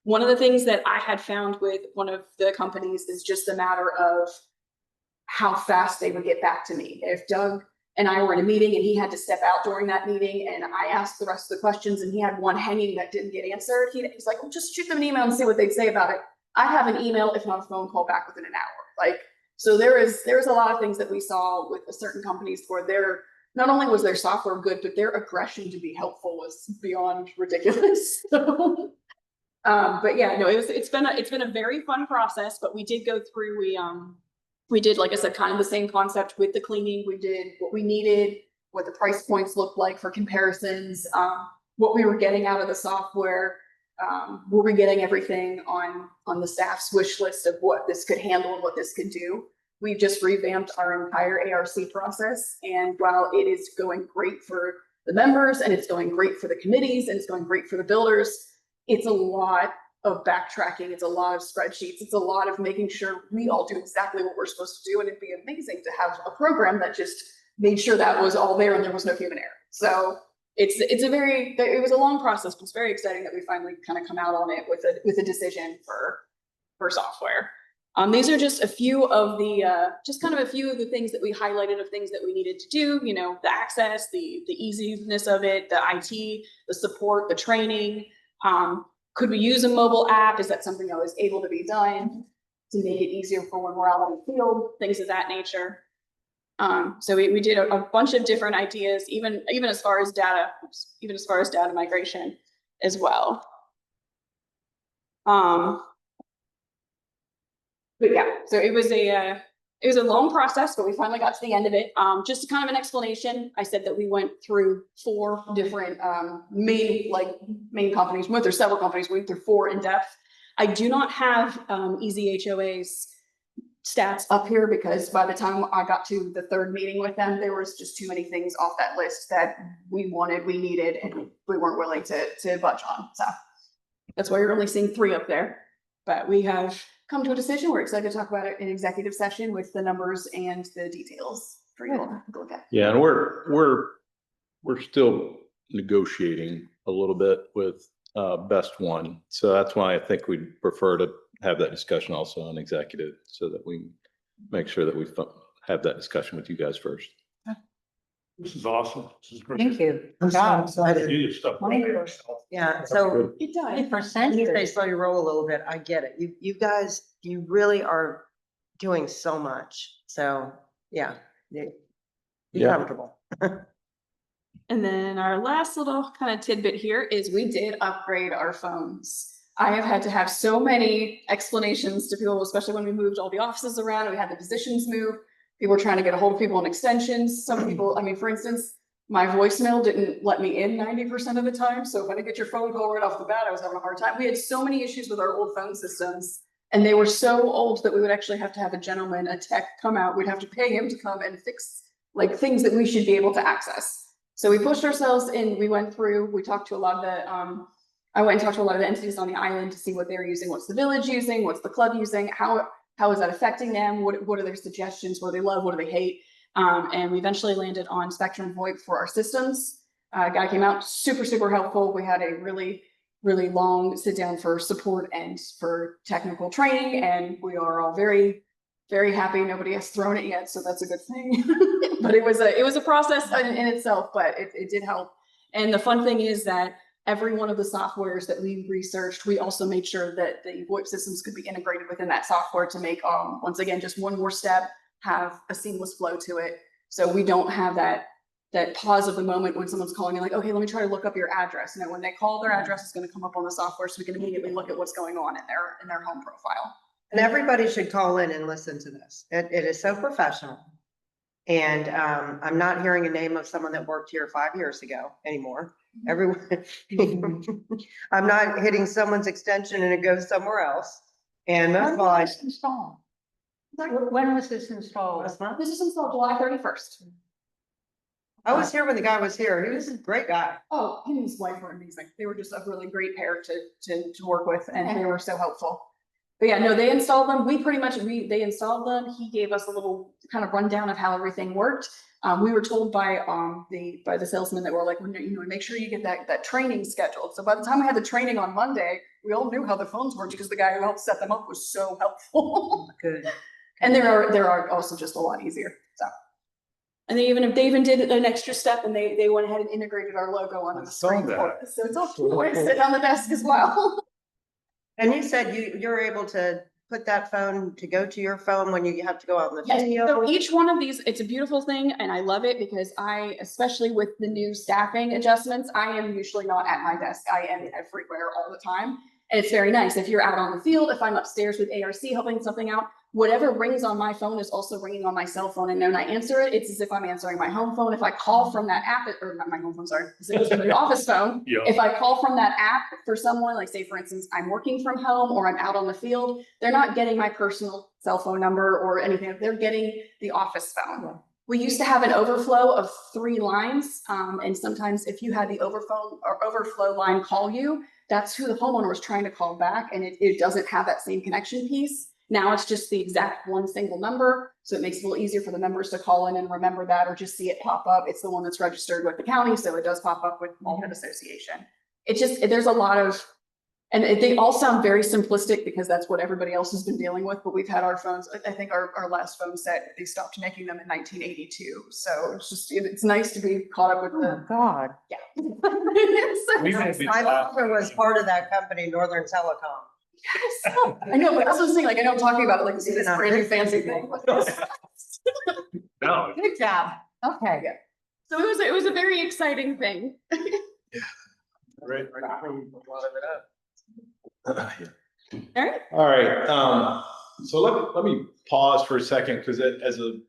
One of the things that I had found with one of the companies is just a matter of how fast they would get back to me. If Doug and I were in a meeting and he had to step out during that meeting and I asked the rest of the questions and he had one hanging that didn't get answered, he's like, well, just shoot them an email and see what they'd say about it. I have an email, if not a phone call, back within an hour. Like, so there's a lot of things that we saw with certain companies where not only was their software good, but their aggression to be helpful was beyond ridiculous. So, but yeah, no, it's been a very fun process. But we did go through. We did, like I said, kind of the same concept with the cleaning. We did what we needed, what the price points looked like for comparisons, what we were getting out of the software. Were we getting everything on the staff's wish list of what this could handle and what this could do? We've just revamped our entire ARC process. And while it is going great for the members and it's going great for the committees and it's going great for the builders, it's a lot of backtracking. It's a lot of spreadsheets. It's a lot of making sure we all do exactly what we're supposed to do. And it'd be amazing to have a program that just made sure that was all there and there was no human error. So it was a long process, but it's very exciting that we finally kind of come out on it with a decision for software. These are just a few of the, just kind of a few of the things that we highlighted of things that we needed to do, you know, the access, the easiness of it, the IT, the support, the training. Could we use a mobile app? Is that something that was able to be done to make it easier for when we're out on the field, things of that nature. So we did a bunch of different ideas, even as far as data, migration as well. But yeah, so it was a long process, but we finally got to the end of it. Just kind of an explanation. I said that we went through 4 different main companies. We went through several companies. We went through 4 in depth. I do not have Easy HOA's stats up here because by the time I got to the 3rd meeting with them, there was just too many things off that list that we wanted, we needed, and we weren't willing to budge on. So that's why you're only seeing 3 up there. But we have come to a decision. We're excited to talk about it in executive session with the numbers and the details for you all to look at. Yeah, and we're still negotiating a little bit with Best One. So that's why I think we'd prefer to have that discussion also on executive so that we make sure that we have that discussion with you guys first. This is awesome. This is great. Thank you. I'm so excited. You get stuff. Yeah, so It does. 20%. you say slow your roll a little bit. I get it. You guys, you really are doing so much. So yeah, be Yeah. comfortable. And then our last little kind of tidbit here is we did upgrade our phones. I have had to have so many explanations to people, especially when we moved all the offices around and we had the positions move. People were trying to get a hold of people on extensions. Some people, I mean, for instance, my voicemail didn't let me in 90% of the time. So if I didn't get your phone call right off the bat, I was having a hard time. We had so many issues with our old phone systems, and they were so old that we would actually have to have a gentleman, a tech, come out. We'd have to pay him to come and fix like things that we should be able to access. So we pushed ourselves in. We went through, we talked to a lot of the, I went and talked to a lot of the entities on the island to see what they're using, what's the village using, what's the club using, how is that affecting them? What are their suggestions? What do they love? What do they hate? And we eventually landed on Spectrum VoIP for our systems. A guy came out, super helpful. We had a really long sit down for support and for technical training, and we are all very happy. Nobody has thrown it yet, so that's a good thing. But it was a process in itself, but it did help. And the fun thing is that every one of the softwares that we researched, we also made sure that the VoIP systems could be integrated within that software to make, once again, just one more step, have a seamless flow to it. So we don't have that pause of the moment when someone's calling you like, okay, let me try to look up your address. No, when they call, their address is going to come up on the software, so we can immediately look at what's going on in their home profile. And everybody should call in and listen to this. It is so professional. And I'm not hearing a name of someone that worked here 5 years ago anymore. Everyone, I'm not hitting someone's extension and it goes somewhere else. And most of all, When was this installed? When was this installed? This is installed July 31st. I was here when the guy was here. He was a great guy. Oh, him and his wife were amazing. They were just a really great pair to work with, and they were so helpful. But yeah, no, they installed them. They installed them. He gave us a little kind of rundown of how everything worked. We were told by the salesman that we're like, make sure you get that training scheduled. So by the time we had the training on Monday, we all knew how the phones worked because the guy who helped set them up was so helpful. Good. And they are also just a lot easier. So, and they even did an extra step, and they went ahead and integrated our logo onto the screen for us. So it's all sitting on the desk as well. And you said you're able to put that phone to go to your phone when you have to go out in the Yes, field? so each one of these, it's a beautiful thing, and I love it because especially with the new staffing adjustments, I am usually not at my desk. I am everywhere all the time. And it's very nice. If you're out on the field, if I'm upstairs with ARC helping something out, whatever rings on my phone is also ringing on my cell phone. And when I answer it, it's as if I'm answering my home phone. If I call from that app, or not my home phone, sorry, it's from the office phone. Yeah. If I call from that app for someone, like say, for instance, I'm working from home or I'm out on the field, they're not getting my personal cell phone number or anything. They're getting the office phone. Yeah. We used to have an overflow of 3 lines. And sometimes if you had the overflow line call you, that's who the homeowner was trying to call back. And it doesn't have that same connection piece. Now it's just the exact one single number. So it makes it a little easier for the members to call in and remember that, or just see it pop up. It's the one that's registered with the county. So it does pop up with Malhead Association. It's just, there's a lot of And they all sound very simplistic because that's what everybody else has been dealing with, but we've had our phones, I think our last phone set, they stopped making them in 1982. So it's just, it's nice to be caught up with the, God. yeah. My father was part of that company, Northern Telecom. I know, but that's what I'm saying, like, I know I'm talking about it like this is brand new fancy thing. No, Good job. Okay. Yeah. So it was a very exciting thing. Right. All right. All right, so let me pause for a second, because as a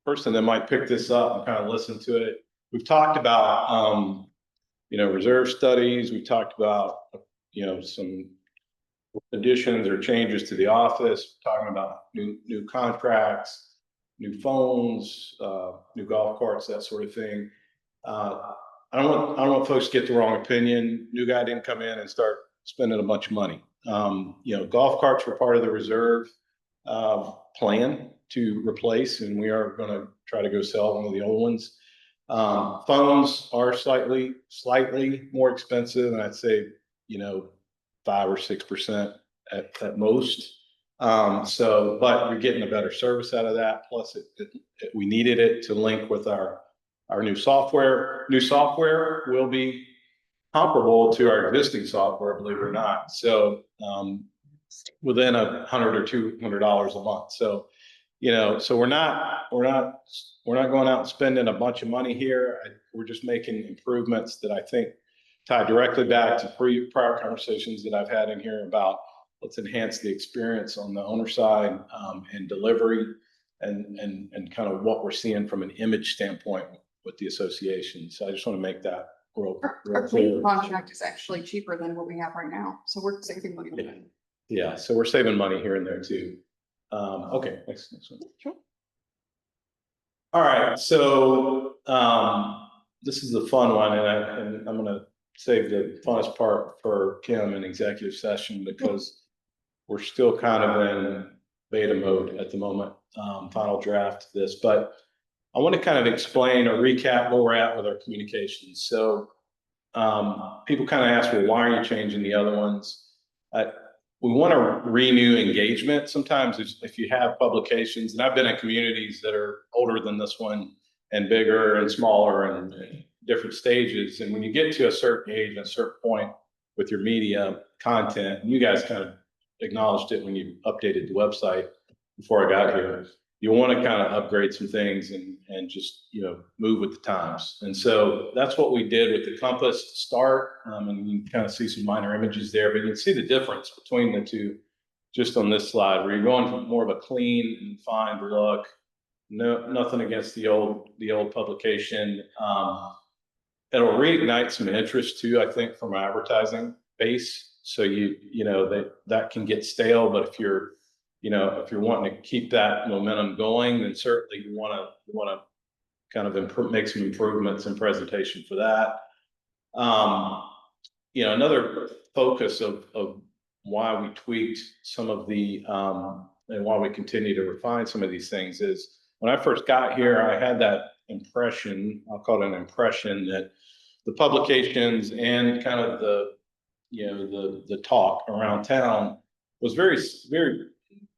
person that might pick this up and kind of listen to it, we've talked about, reserve studies, we've talked about, some additions or changes to the office, talking about new contracts, new phones, new golf carts, that sort of thing. I don't want folks to get the wrong opinion. New guy didn't come in and start spending a bunch of money. Golf carts were part of the reserve plan to replace, and we are going to try to go sell one of the old ones. Phones are slightly more expensive, and I'd say 5 or 6% at most. But you're getting a better service out of that. Plus, we needed it to link with our new software. New software will be comparable to our existing software, believe it or not. So within $100 or $200 a month. So so we're not going out and spending a bunch of money here. We're just making improvements that I think tie directly back to prior conversations that I've had in here about let's enhance the experience on the owner side and delivery and kind of what we're seeing from an image standpoint with the association. So I just want to make that real Our clear. contract is actually cheaper than what we have right now, so we're saving money on that. Yeah, so we're saving money here and there too. Okay, next one. Sure. All right, so this is the fun one, and I'm gonna save the funnest part for Kim in executive session because we're still kind of in beta mode at the moment, final draft of this, but I want to kind of explain or recap where we're at with our communications. So people kind of ask, well, why are you changing the other ones? We want to renew engagement. Sometimes if you have publications, and I've been in communities that are older than this one and bigger and smaller and different stages. And when you get to a certain age and a certain point with your media content, and you guys kind of acknowledged it when you updated the website before I got here, you want to kind of upgrade some things and just, move with the times. And so that's what we did with the compass to start. And you can kind of see some minor images there, but you can see the difference between the two just on this slide, where you're going from more of a clean and refined look. No, nothing against the old publication. It'll reignite some interest too, I think, from our advertising base. So that can get stale, but if you're wanting to keep that momentum going, then certainly you want to kind of make some improvements in presentation for that. Another focus of why we tweaked some of the and why we continue to refine some of these things is when I first got here, I had that impression, I'll call it an impression, that the publications and kind of the talk around town was very, very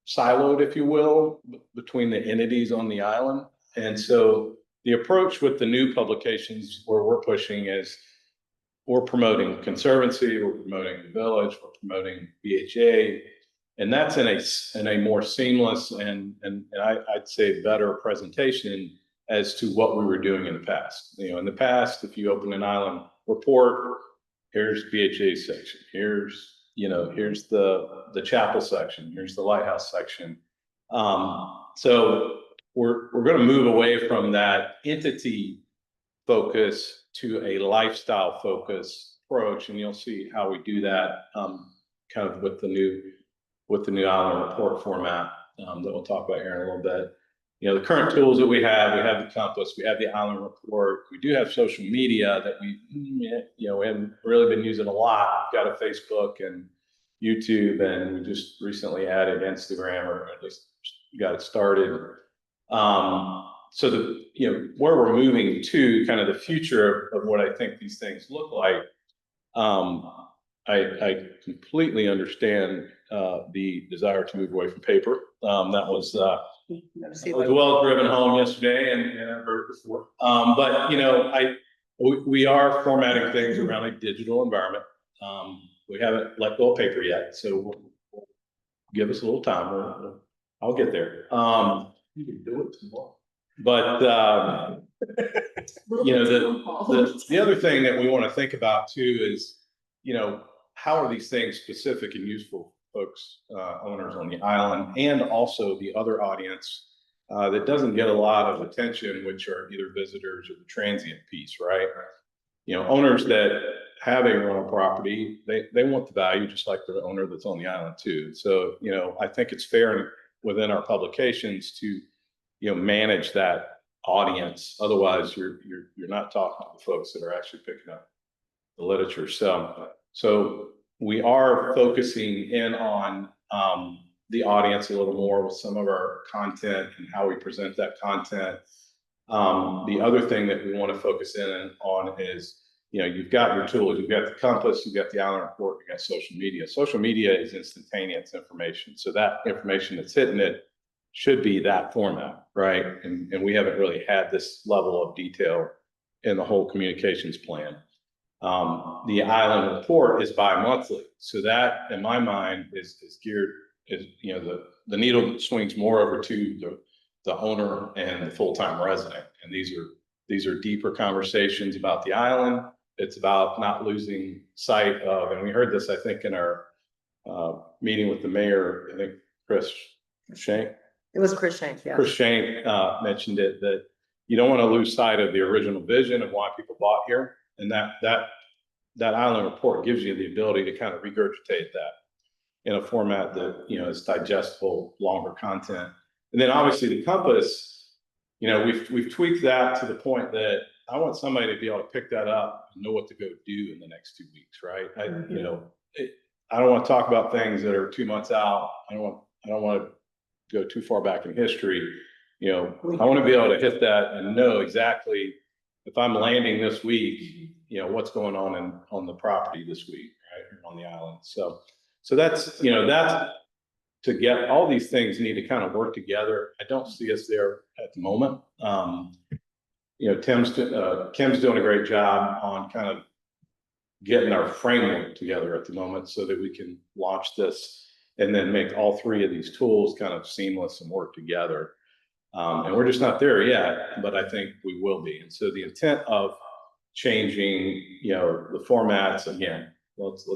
siloed, if you will, between the entities on the island. And so the approach with the new publications where we're pushing is we're promoting Conservancy, we're promoting the Village, we're promoting BHA, and that's in a more seamless and I'd say better presentation as to what we were doing in the past. In the past, if you open an island report, here's BHA section, here's the chapel section, here's the lighthouse section. So we're going to move away from that entity focus to a lifestyle focus approach, and you'll see how we do that kind of with the new island report format that we'll talk about here in a little bit. The current tools that we have the compass, we have the island report, we do have social media that we haven't really been using a lot. We've got a Facebook and YouTube, and we just recently added Instagram, or at least got it started. So where we're moving to, kind of the future of what I think these things look like, I completely understand the desire to move away from paper. That was well driven home yesterday, and I've heard it before. But you know, we are formatting things around a digital environment. We haven't let go of paper yet, so give us a little time. I'll get there. You can do it tomorrow. But you know, the other thing that we want to think about too is, you know, how are these things specific and useful folks, owners on the island, and also the other audience that doesn't get a lot of attention, which are either visitors or the transient piece, right? You know, owners that have a rental property, they want the value just like the owner that's on the island too. So, you know, I think it's fair within our publications to, you know, manage that audience. Otherwise, you're not talking to the folks that are actually picking up the literature. So we are focusing in on the audience a little more with some of our content and how we present that content. The other thing that we want to focus in on is, you know, you've got your tools, you've got the compass, you've got the island report, you've got social media. Social media is instantaneous information. So that information that's hitting it should be that format, right? And we haven't really had this level of detail in the whole communications plan. The island report is bi-monthly. So that, in my mind, is geared, you know, the needle swings more over to the owner and the full-time resident. And these are deeper conversations about the island. It's about not losing sight of, and we heard this, I think, in our meeting with the mayor, I think Chris Shank. It was Chris Shank, yeah. Chris Shank mentioned it, that you don't want to lose sight of the original vision of why people bought here. And that island report gives you the ability to kind of regurgitate that in a format that, you know, is digestible, longer content. And then obviously the compass, you know, we've tweaked that to the point that I want somebody to be able to pick that up and know what to go do in the next 2 weeks, right? You know, I don't want to talk about things that are 2 months out. I don't want to go too far back in history. You know, I want to be able to hit that and know exactly if I'm landing this week, you know, what's going on the property this week, right, on the island. So that's, you know, that's to get all these things need to kind of work together. I don't see us there at the moment. You know, Kim's doing a great job on kind of getting our framework together at the moment so that we can launch this and then make all three of these tools kind of seamless and work together. And we're just not there yet, but I think we will be. And so the intent of changing, you know, the formats, again, let's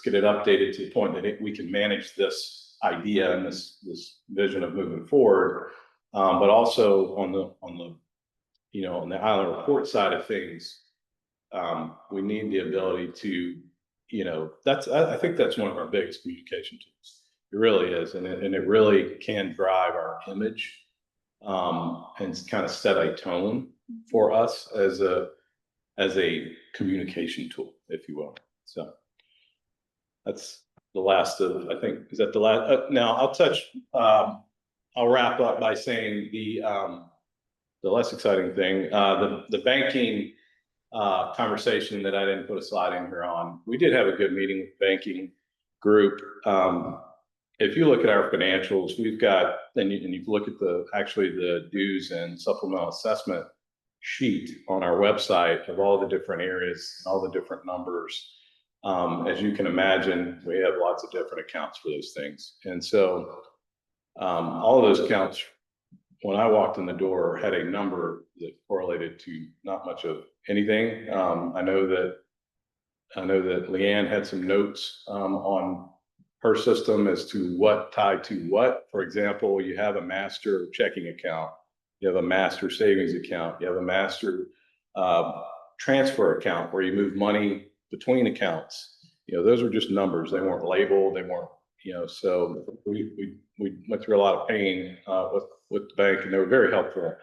get it updated to the point that we can manage this idea and this vision of moving forward. But also on the you know, on the island report side of things, we need the ability to, you know, I think that's one of our biggest communication tools. It really is, and it really can drive our image and kind of set a tone for us as a communication tool, if you will. So that's the last of, I think, is that the last? Now I'll touch. I'll wrap up by saying the less exciting thing, the banking conversation that I didn't put a slide in here on. We did have a good meeting with the banking group. If you look at our financials, we've got, and you look at the dues and supplemental assessment sheet on our website of all the different areas, all the different numbers. As you can imagine, we have lots of different accounts for those things. And so all of those accounts, when I walked in the door, had a number that correlated to not much of anything. I know that Leanne had some notes on her system as to what tied to what. For example, you have a master checking account, you have a master savings account, you have a master transfer account where you move money between accounts. You know, those are just numbers. They weren't labeled. They weren't, you know, so we went through a lot of pain with the bank, and they were very helpful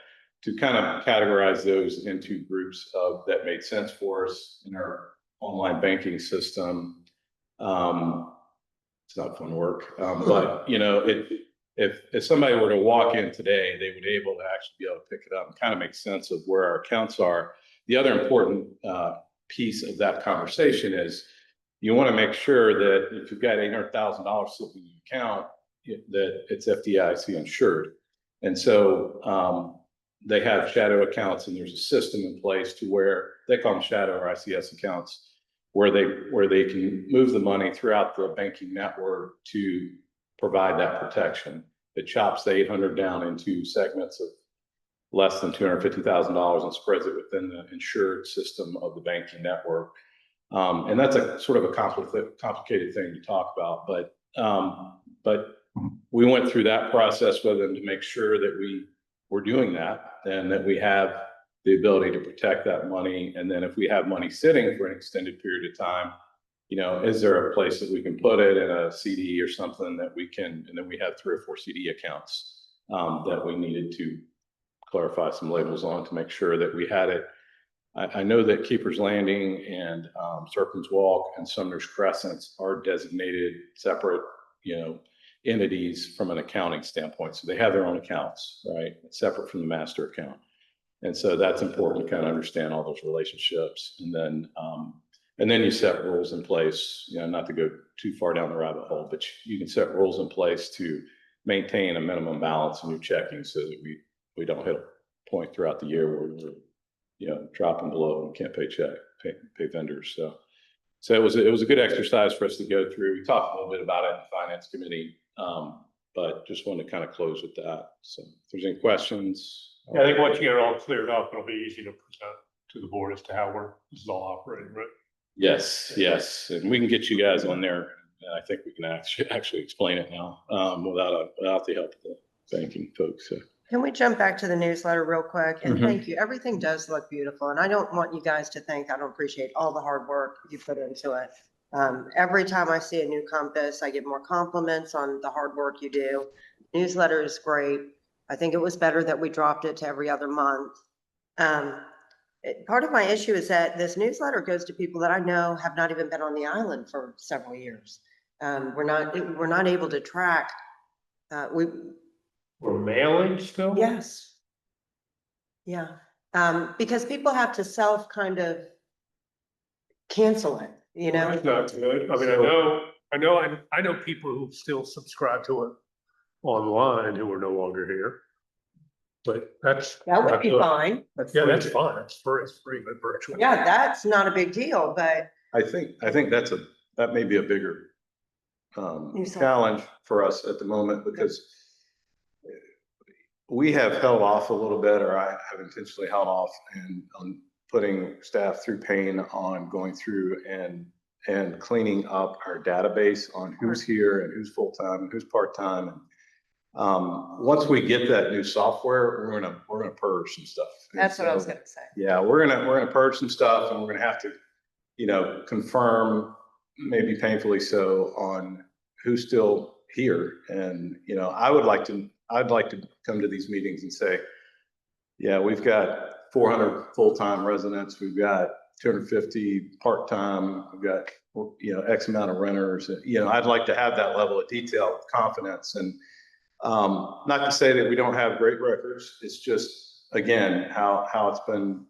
to kind of categorize those into groups that made sense for us in our online banking system. It's not fun work, but you know, if somebody were to walk in today, they would be able to actually be able to pick it up and kind of make sense of where our accounts are. The other important piece of that conversation is, you want to make sure that if you've got $800,000 sitting in your account, that it's FDIC insured. And so they have shadow accounts, and there's a system in place to where they call them shadow or ICS accounts, where they can move the money throughout the banking network to provide that protection. It chops the 800 down into segments of less than $250,000 and spreads it within the insured system of the banking network. And that's a sort of a complicated thing to talk about, but we went through that process with them to make sure that we were doing that and that we have the ability to protect that money. And then if we have money sitting for an extended period of time, is there a place that we can put it in a CD or something that we can, and then we have 3 or 4 CD accounts that we needed to clarify some labels on to make sure that we had it. I know that Keeper's Landing and Serpent's Walk and Sumner's Crescents are designated separate, entities from an accounting standpoint. So they have their own accounts, right? It's separate from the master account. And so that's important to kind of understand all those relationships. And then you set rules in place, not to go too far down the rabbit hole, but you can set rules in place to maintain a minimum balance in your checking so that we don't hit a point throughout the year where we're dropping below and can't pay vendors. So it was a good exercise for us to go through. We talked a little bit about it in the finance committee, but just wanted to kind of close with that. So if there's any questions. Yeah, I think once you get it all cleared up, it'll be easy to present to the board as to how this is all operating, right? Yes, and we can get you guys on there, and I think we can actually explain it now without the help of the banking folks. So. Can we jump back to the newsletter real quick? And thank you. Everything does look beautiful. And I don't want you guys to think I don't appreciate all the hard work you put into it. Every time I see a new compass, I get more compliments on the hard work you do. Newsletter is great. I think it was better that we dropped it to every other month. Part of my issue is that this newsletter goes to people that I know have not even been on the island for several years. We're not able to track. We're mailing still? Yes. Yeah. Because people have to self kind of cancel it, That's not good. I mean, I know people who still subscribe to it online who are no longer here. But that would be fine. That's fine. It's free, but virtual. Yeah, that's not a big deal, but I think that may be a bigger challenge for us at the moment, because we have held off a little bit, or I have intentionally held off on putting staff through pain on going through and cleaning up our database on who's here and who's full-time and who's part-time. Once we get that new software, we're gonna purge some stuff. That's what I was gonna say. Yeah, we're gonna purge some stuff, and we're gonna have to, confirm, maybe painfully so, on who's still here. And I'd like to come to these meetings and say, yeah, we've got 400 full-time residents, we've got 250 part-time, we've got X amount of renters. I'd like to have that level of detail with confidence. And not to say that we don't have great records. It's just, again, how it's been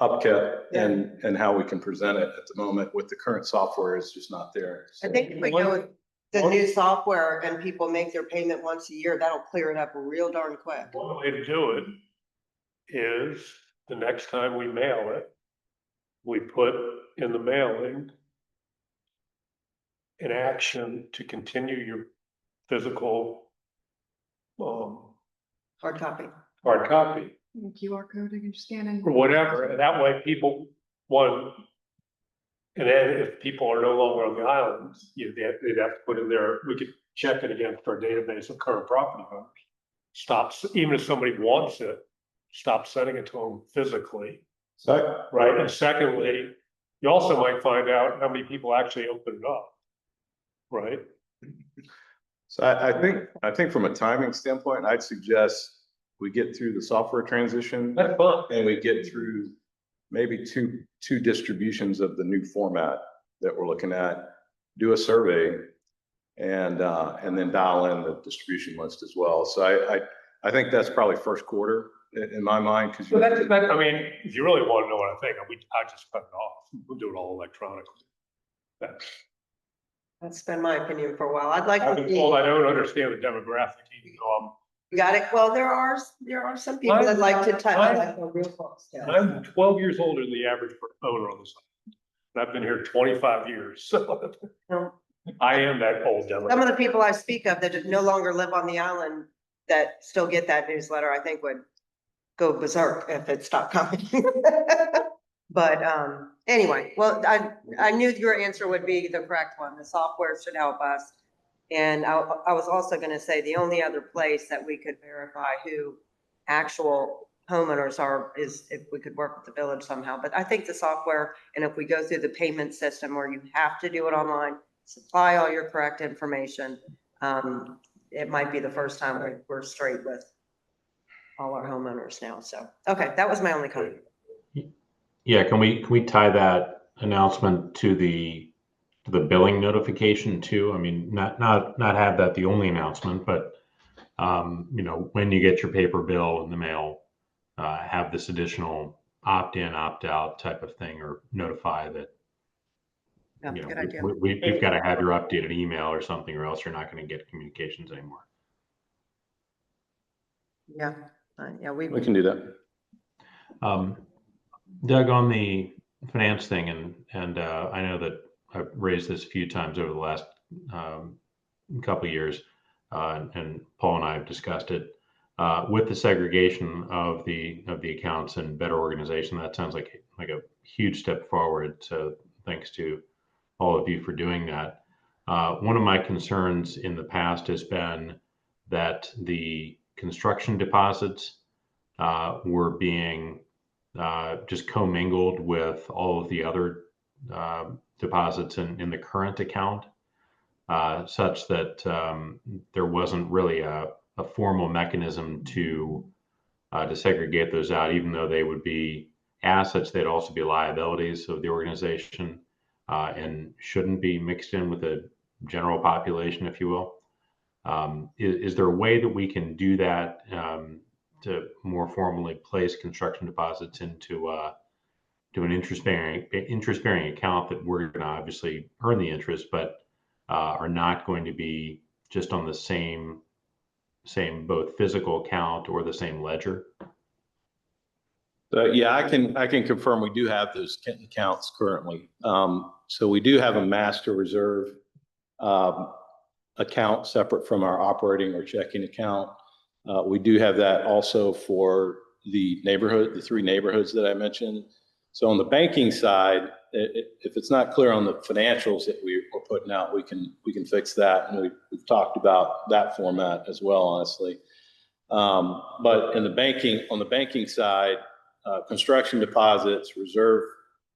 upkept and how we can present it at the moment with the current software is just not there. So. I think if we go with the new software and people make their payment once a year, that'll clear it up real darn quick. One way to do it is the next time we mail it, we put in the mailing an action to continue your physical Hard copy. QR code, I can just scan in. Or whatever, and that way people, and then if people are no longer on the island, they'd have to put in there, we could check it against our database of current property owners. Even if somebody wants it, stop sending it to them physically. Right, and secondly, you also might find out how many people actually open it up, right? So I think from a timing standpoint, I'd suggest we get through the software transition. That's fun. And we get through maybe two distributions of the new format that we're looking at, do a survey, and then dial in the distribution list as well. So I think that's probably first quarter in my mind. Because I mean, if you really want to know what I think, I just cut it off. We'll do it all electronically. That's been my opinion for a while. I'd like I've to been see, told I don't understand the demographic, even though you got it? Well, there are some people that like to touch I'm- like the real folks. do. I'm 12 years older than the average owner on this. And I've been here 25 years, so No. I am that old Some demographic. of the people I speak of that no longer live on the island that still get that newsletter, I think would go berserk if it stopped coming. But anyway, well, I knew your answer would be the correct one. The software should help us. And I was also gonna say the only other place that we could verify who actual homeowners are is if we could work with the village somehow. But I think the software, and if we go through the payment system where you have to do it online, supply all your correct information, it might be the first time we're straight with all our homeowners now. So, okay, that was my only comment. Yeah, can we tie that announcement to the billing notification too? I mean, not have that the only announcement, but you know, when you get your paper bill in the mail, have this additional opt-in, opt-out type of thing, or notify that, Yeah, you know, good idea. we've got to have your updated email or something, or else you're not going to get communications anymore. Yeah, yeah, We can do that. Doug, on the finance thing, and I know that I've raised this a few times over the last couple of years, and Paul and I have discussed it. With the segregation of the accounts and better organization, that sounds like a huge step forward. So thanks to all of you for doing that. One of my concerns in the past has been that the construction deposits were being just commingled with all of the other deposits in the current account, such that there wasn't really a formal mechanism to segregate those out, even though they would be assets, they'd also be liabilities of the organization, and shouldn't be mixed in with the general population, if you will. Is there a way that we can do that to more formally place construction deposits into to an interest-bearing account that we're going to obviously earn the interest, but are not going to be just on the same both physical account or the same ledger? Yeah, I can confirm we do have those accounts currently. So we do have a master reserve account separate from our operating or checking account. We do have that also for the three neighborhoods that I mentioned. So on the banking side, if it's not clear on the financials that we're putting out, we can fix that. And we've talked about that format as well, honestly. But on the banking side, construction deposits, reserve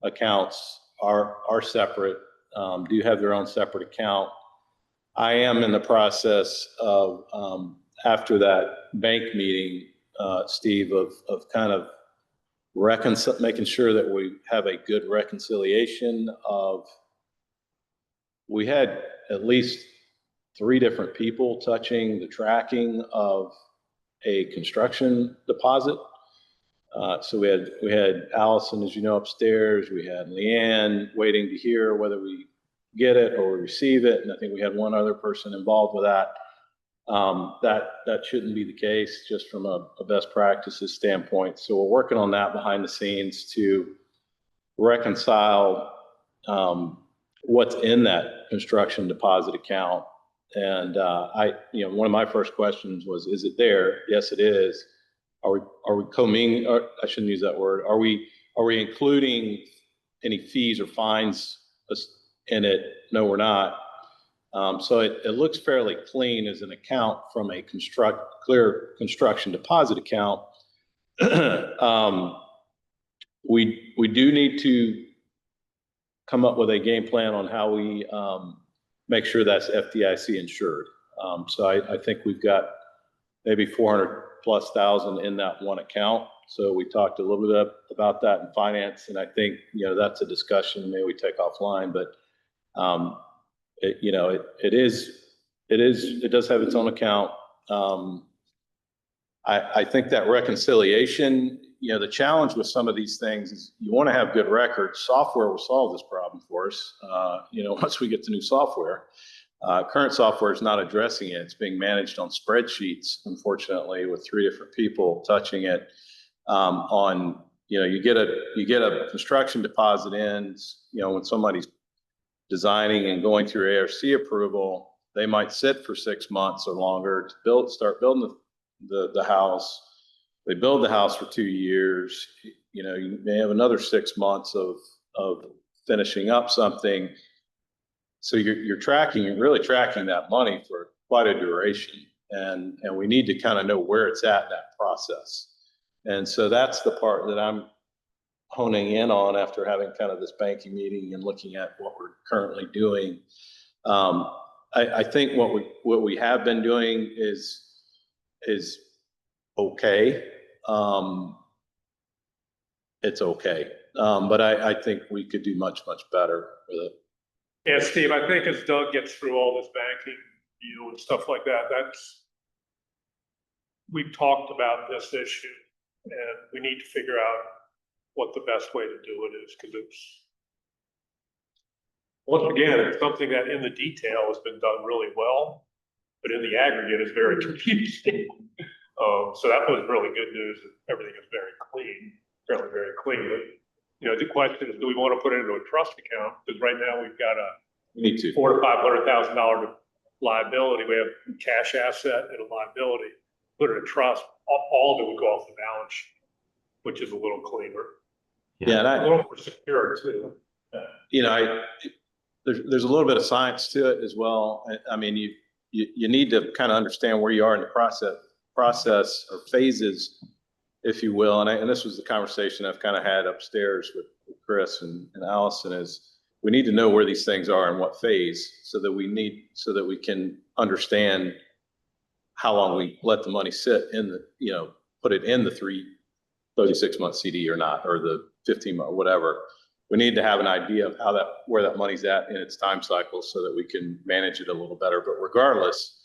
accounts are separate, do have their own separate account. I am in the process of, after that bank meeting, Steve, of kind of making sure that we have a good reconciliation of, we had at least 3 different people touching the tracking of a construction deposit. So we had Allison, as you know, upstairs. We had Leanne waiting to hear whether we get it or receive it. And I think we had one other person involved with that. That shouldn't be the case, just from a best practices standpoint. So we're working on that behind the scenes to reconcile what's in that construction deposit account. And one of my first questions was, is it there? Yes, it is. Are we commingling, or I shouldn't use that word. Are we including any fees or fines in it? No, we're not. So it looks fairly clean as an account from a clear construction deposit account. We do need to come up with a game plan on how we make sure that's FDIC insured. So I think we've got maybe 400,000+ in that one account. So we talked a little bit about that in finance, and I think, that's a discussion maybe we take offline, but it does have its own account. I think that reconciliation, the challenge with some of these things is you want to have good records. Software will solve this problem for us. Once we get the new software, current software is not addressing it. It's being managed on spreadsheets, unfortunately, with 3 different people touching it. You get a construction deposit in, when somebody's designing and going through ARC approval, they might sit for 6 months or longer to start building the house. They build the house for 2 years. You may have another 6 months of finishing up something. So you're really tracking that money for quite a duration. And we need to kind of know where it's at in that process. And so that's the part that I'm honing in on after having kind of this banking meeting and looking at what we're currently doing. I think what we have been doing is okay. It's okay. But I think we could do much better with it. Yeah, Steve, I think as Doug gets through all this banking, and stuff like that, we've talked about this issue and we need to figure out what the best way to do it is, because once again, it's something that in the detail has been done really well, but in the aggregate is very confusing. So that was really good news. Everything is very clean, certainly very clean. But, the question is, do we want to put it into a trust account? Because right now we've got We need to. $400,000 to $500,000 liability. We have a cash asset and a liability. Put it in a trust. All of it would go off the balance sheet, which is a little cleaner. Yeah, and A little more secure too. there's a little bit of science to it as well. I mean, you need to kind of understand where you are in the process or phases, if you will. And this was the conversation I've kind of had upstairs with Chris and Allison, is we need to know where these things are and what phase, so that we can understand how long we let the money sit in put it in the 36-month CD or not, or the 15-month, whatever. We need to have an idea of where that money's at in its time cycle, so that we can manage it a little better. But regardless,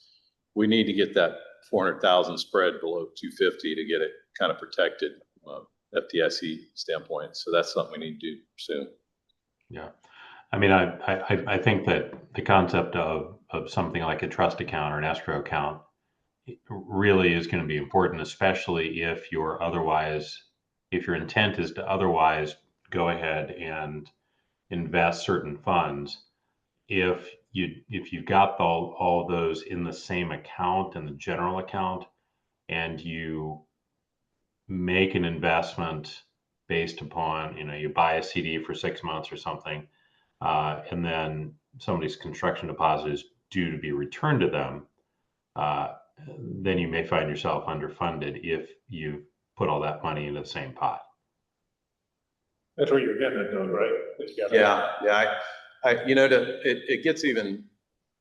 we need to get that 400,000 spread below 250 to get it kind of protected from a FDIC standpoint. So that's something we need to do soon. Yeah. I mean, I think that the concept of something like a trust account or an escrow account really is going to be important, especially if your intent is to otherwise go ahead and invest certain funds. If you've got all of those in the same account, in the general account, and you make an investment based upon, you buy a CD for 6 months or something, and then somebody's construction deposit is due to be returned to them, then you may find yourself underfunded if you put all that money into the same pot. That's what you're getting at, Doug, right? Yeah. It gets even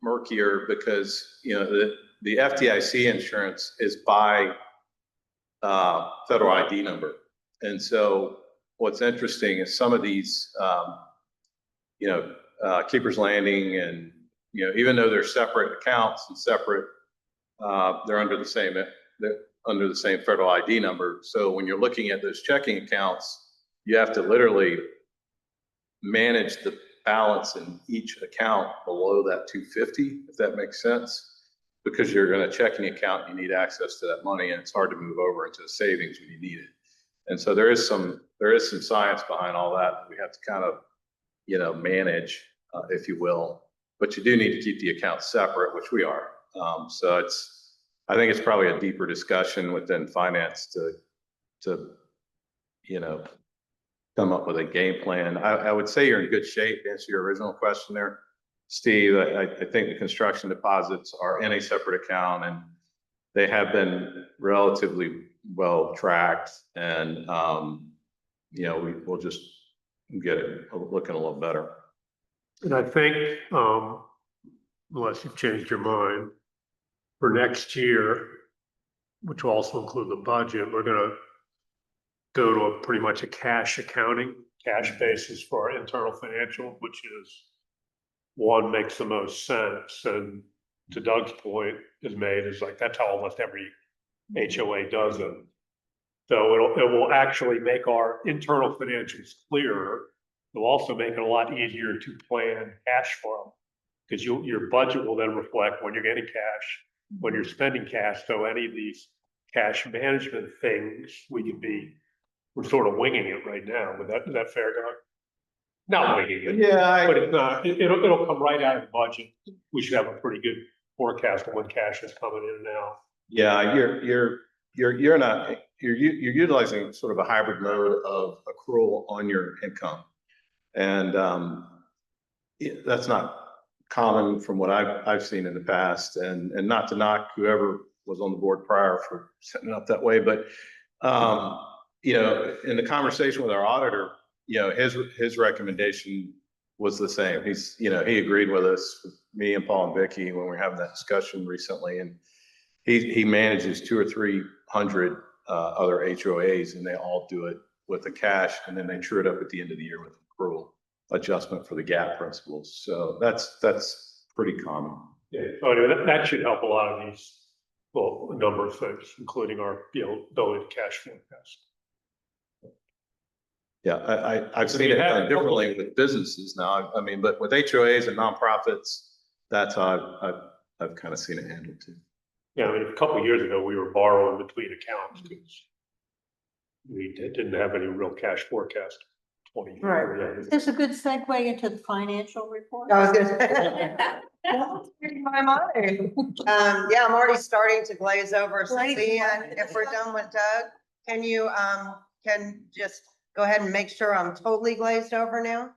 murkier because, the FDIC insurance is by federal ID number. And so what's interesting is some of these, Keeper's Landing and, even though they're separate accounts and separate, they're under the same federal ID number. So when you're looking at those checking accounts, you have to literally manage the balance in each account below that 250, if that makes sense, because you're going to checking account, you need access to that money, and it's hard to move over into a savings when you need it. And so there is some science behind all that we have to kind of, manage, if you will. But you do need to keep the accounts separate, which we are. So I think it's probably a deeper discussion within finance to come up with a game plan. I would say you're in good shape to answer your original question there, Steve. I think the construction deposits are in a separate account, and they have been relatively well tracked, and we'll just get it looking a little better. And I think, unless you've changed your mind, for next year, which will also include the budget, we're going to go to pretty much a cash basis for our internal financial, which makes the most sense. And to Doug's point is like, that's how almost every HOA does it. So it will actually make our internal financials clearer. It'll also make it a lot easier to plan cash flow. Because your budget will then reflect when you're getting cash, when you're spending cash. So any of these cash management things, we're sort of winging it right now. Is that fair, Doug? Not winging it. Yeah, But it's not, it'll come right out of the budget. We should have a pretty good forecast of when cash is coming in and out. yeah, you're utilizing sort of a hybrid mode of accrual on your income. And that's not common from what I've seen in the past, and not to knock whoever was on the board prior for setting it up that way, but you know, in the conversation with our auditor, you know, his recommendation was the same. You know, he agreed with us, with me and Paul and Vicky, when we were having that discussion recently, and he manages 200 or 300 other HOAs, and they all do it with the cash, and then they true it up at the end of the year with accrual adjustment for the GAAP principles. So that's pretty common. Yeah, so anyway, that should help a lot of these, well, a number of things, including our, ability to cash forecast. Yeah, I've seen it done differently with businesses now. I mean, but with HOAs and nonprofits, that's how I've kind of seen it handled too. Yeah, I mean, a couple of years ago, we were borrowing between accounts because we didn't have any real cash forecast. 20 Right. years. Is this a good segue into the financial report? I was gonna say. Well, reading my mind. Yeah, I'm already starting to glaze over. So Ian, if we're done with Doug, can you, can just go ahead and make sure I'm totally glazed over now?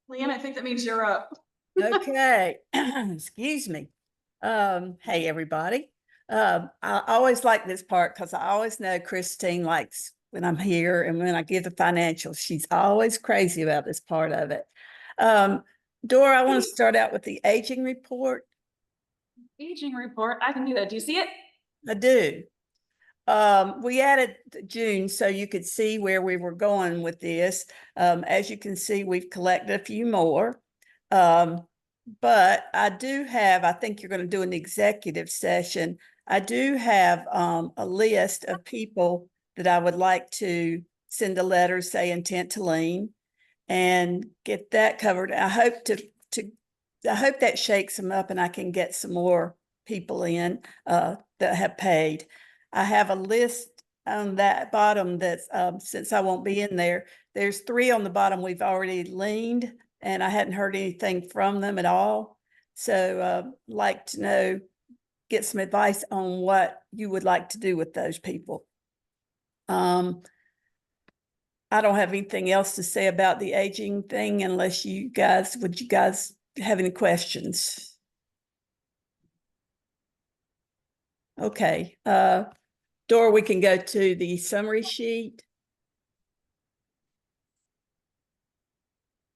Leanne, I think that means you're up. Okay, excuse me. Hey, everybody. I always like this part because I always know Christine likes when I'm here and when I give the financials. She's always crazy about this part of it. Dora, I want to start out with the aging report. Aging report, I can do that. Do you see it? I do. We added June so you could see where we were going with this. As you can see, we've collected a few more. But I do have, I think you're going to do an executive session. I do have a list of people that I would like to send a letter, say intent to lien, and get that covered. I hope I hope that shakes them up and I can get some more people in that have paid. I have a list on that bottom that's, since I won't be in there, there's 3 on the bottom we've already liened, and I hadn't heard anything from them at all. So like to know, get some advice on what you would like to do with those people. I don't have anything else to say about the aging thing unless would you guys have any questions? Okay, Dora, we can go to the summary sheet.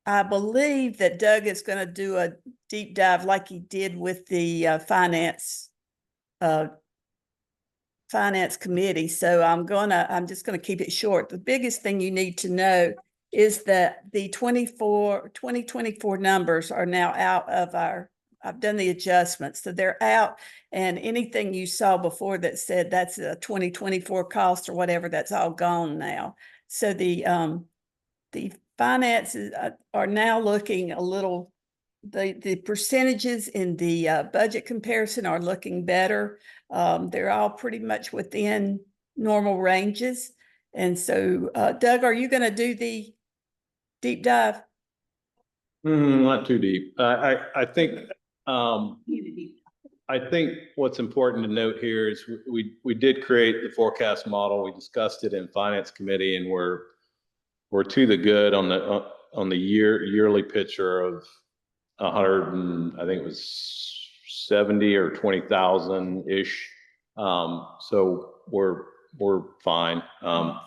I believe that Doug is going to do a deep dive like he did with the finance committee. So I'm just going to keep it short. The biggest thing you need to know is that the 2024 numbers are now out of I've done the adjustments. So they're out, and anything you saw before that said that's a 2024 cost or whatever, that's all gone now. So the finances are now looking a little, the percentages in the budget comparison are looking better. They're all pretty much within normal ranges. And so, Doug, are you going to do the deep dive? Not too deep. I think what's important to note here is we did create the forecast model. We discussed it in finance committee, and we're to the good on the yearly picture of 100 and I think it was 70 or 20,000 ish. So we're fine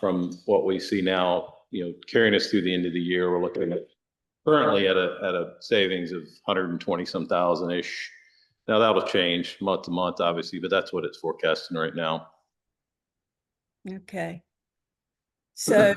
from what we see now. Carrying us through the end of the year, we're looking at currently at a savings of 120 some thousand ish. Now that'll change month to month, obviously, but that's what it's forecasting right now. Okay. So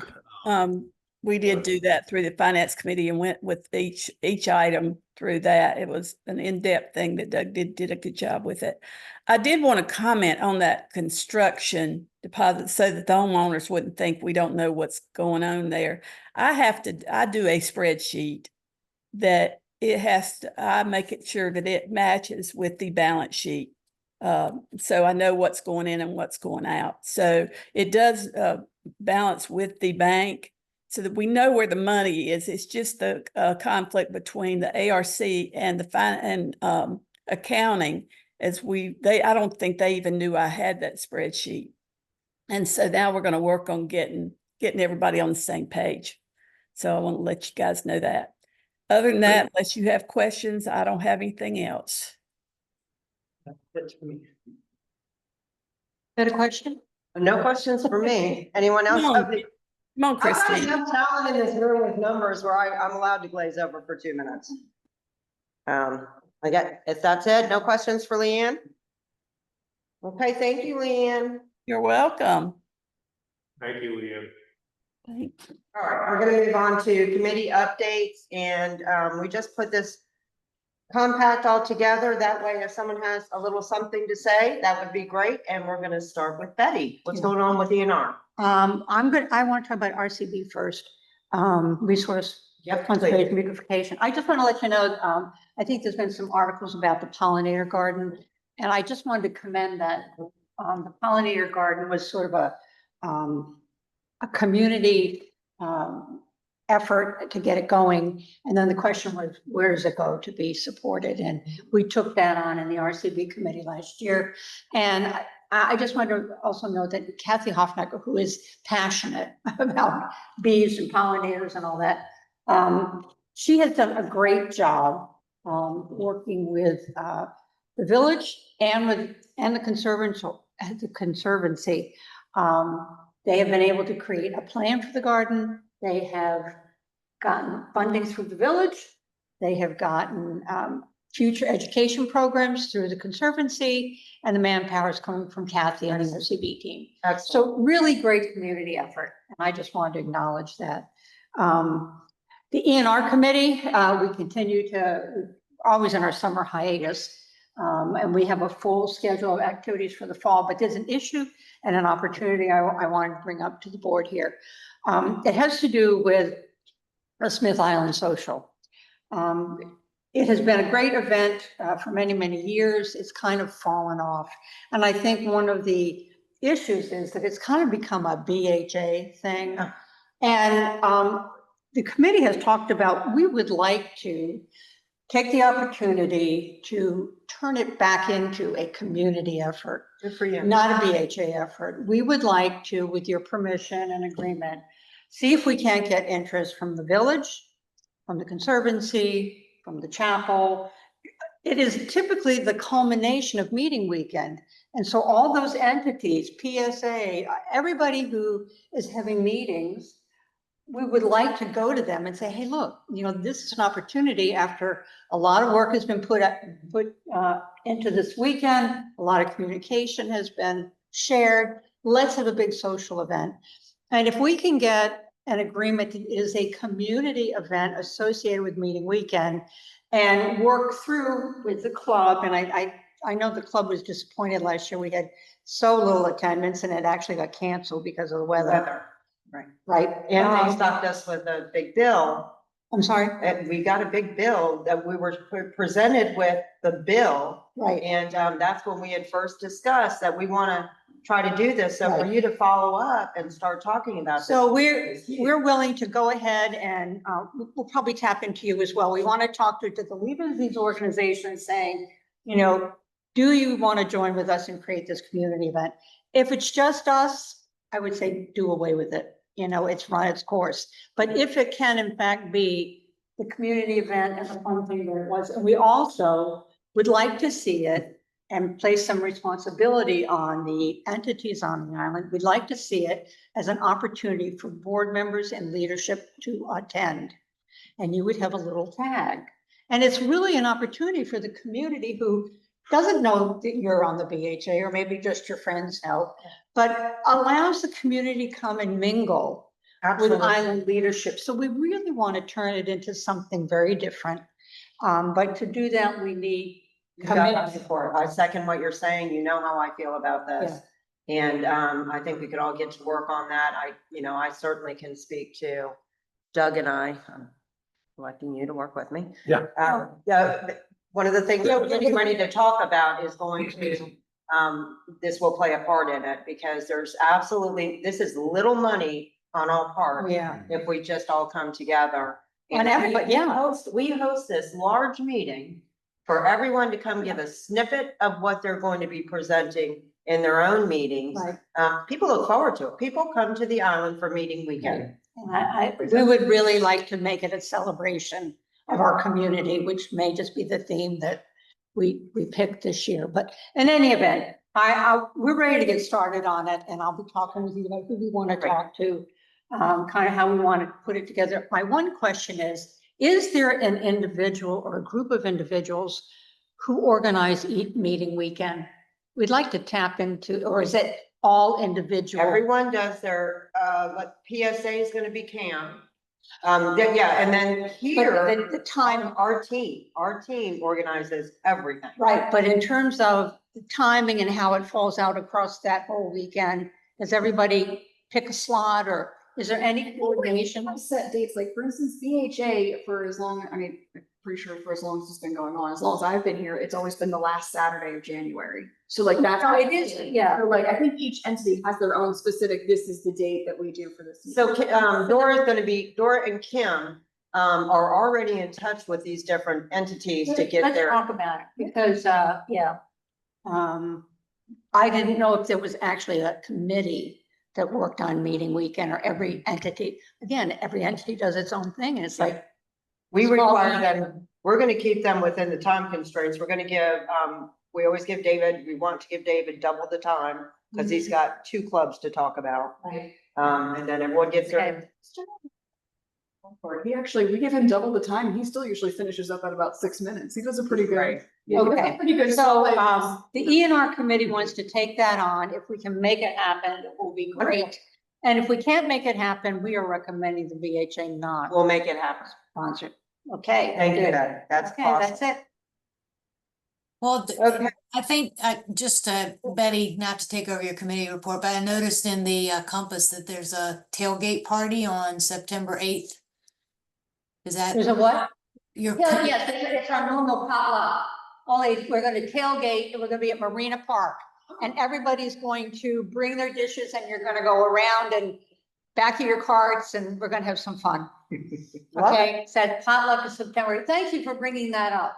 We did do that through the finance committee and went with each item through that. It was an in-depth thing that Doug did a good job with it. I did want to comment on that construction deposit so that the homeowners wouldn't think we don't know what's going on there. I do a spreadsheet that I make it sure that it matches with the balance sheet. So I know what's going in and what's going out. So it does balance with the bank so that we know where the money is. It's just the conflict between the ARC and the accounting. I don't think they even knew I had that spreadsheet. And so now we're going to work on getting everybody on the same page. So I want to let you guys know that. Other than that, unless you have questions, I don't have anything else. Got a question? No questions for me. Anyone else? Come on, Come on, I've got Christine. enough talent in this room with numbers where I'm allowed to glaze over for 2 minutes. If that's it, no questions for Leanne? Okay, thank you, Leanne. You're welcome. Thank you, Leanne. Thanks. All right, we're gonna move on to committee updates, and we just put this compact all together. That way, if someone has a little something to say, that would be great. And we're gonna start with Betty. What's going on with ENR? I want to talk about RCB first, resource conservation beautification. I just want to let you know, I think there's been some articles about the pollinator garden, and I just wanted to commend that. The pollinator garden was sort of a community effort to get it going. And then the question was, where does it go to be supported? And we took that on in the RCB committee last year. And I just want to also note that Kathy Hoffnecker, who is passionate about bees and pollinators and all that, she has done a great job working with the village and the conservancy. They have been able to create a plan for the garden. They have gotten funding through the village. They have gotten future education programs through the conservancy, and the manpower is coming from Kathy and the RCB team. Excellent. So really great community effort. And I just wanted to acknowledge that. The ENR committee, we continue to, always in our summer hiatus, and we have a full schedule of activities for the fall, but there's an issue and an opportunity I wanted to bring up to the board here. It has to do with a Smith Island Social. It has been a great event for many, many years. It's kind of fallen off. And I think one of the issues is that it's kind of become a BHA thing. And the committee has talked about, we would like to take the opportunity to turn it back into a community effort. Good for you. Not a BHA effort. We would like to, with your permission and agreement, see if we can't get interest from the village, from the conservancy, from the chapel. It is typically the culmination of meeting weekend. And so all those entities, PSA, everybody who is having meetings, we would like to go to them and say, hey, look, this is an opportunity after a lot of work has been put into this weekend. A lot of communication has been shared. Let's have a big social event. And if we can get an agreement that is a community event associated with meeting weekend and work through with the club, and I know the club was disappointed last year. We had so little attendance and it actually got canceled because of the weather. Right. And they stopped us with a big bill. I'm sorry? And we got a big bill that we were presented with the bill. Right. And that's when we had first discussed that we want to try to do this. So for Right. you to follow up and start talking about this. So we're willing to go ahead and we'll probably tap into you as well. We want to talk to the leaders of these organizations saying, do you want to join with us and create this community event? If it's just us, I would say do away with it. It's run its course. But if it can in fact be the community event and the fun thing that it was, and we also would like to see it and place some responsibility on the entities on the island. We'd like to see it as an opportunity for board members and leadership to attend. And you would have a little tag. And it's really an opportunity for the community who doesn't know that you're on the BHA, or maybe just your friends know, but allows the community to come and mingle with Absolutely. island leadership. So we really want to turn it into something very different. But to do that, we need You got my commitment. support. I second what you're saying. You know how I feel about this. And I think we could all get to work on that. I certainly can speak to Doug and I'm electing you to work with me. Yeah. Yeah, one of the things that we're getting ready to talk about is going to, this will play a part in it because this is little money on our part. Yeah. If we just all come together. And everybody, yeah. We host this large meeting for everyone to come give a snippet of what they're going to be presenting in their own meetings. Right. People look forward to it. People come to the island for meeting weekend. And we would really like to make it a celebration of our community, which may just be the theme that we picked this year. But in any event, we're ready to get started on it, and I'll be talking with you about who we want to talk to, kind of how we want to put it together. My one question is there an individual or a group of individuals who organize meeting weekend? We'd like to tap into, or is it all individual? Everyone does their, what PSA is gonna be Cam. Yeah, and then here, The time, our team organizes everything. right, but in terms of the timing and how it falls out across that whole weekend, does everybody pick a slot, or is there any coordination? Set dates, like for instance, BHA for as long, I'm pretty sure for as long as it's been going on, as long as I've been here, it's always been the last Saturday of January. So like that's. No, it is, yeah. So like, I think each entity has their own specific, this is the date that we do for this. So, Dora and Kim, are already in touch with these different entities to get Let's their. talk about it, because, yeah. I didn't know if there was actually a committee that worked on meeting weekend, or every entity, again, every entity does its own thing, and it's like. We Small require meeting. them, we're gonna keep them within the time constraints. We're gonna give, we always give David, we want to give David double the time because he's got 2 clubs to talk about. Right. And then everyone gets their, We give him double the time. He still usually finishes up at about 6 minutes. He does a pretty good. Right. Yeah, he does a Okay, pretty good. so, the ENR committee wants to take that on. If we can make it happen, it will be great. And if we can't make it happen, we are recommending the VHA not we'll make it happen. sponsor it. Okay. Thank you, good. Betty. That's Okay, awesome. that's it. Well, Okay. I think, just Betty, not to take over your committee report, but I noticed in the Compass that there's a tailgate party on September 8th. Is that There's a what? your? Yeah, yes, it's our normal potluck. Only we're gonna tailgate, and we're gonna be at Marina Park. And everybody's going to bring their dishes, and you're gonna go around and back of your carts, and we're gonna have some fun. Okay, said potluck in September. Thank you for bringing that up.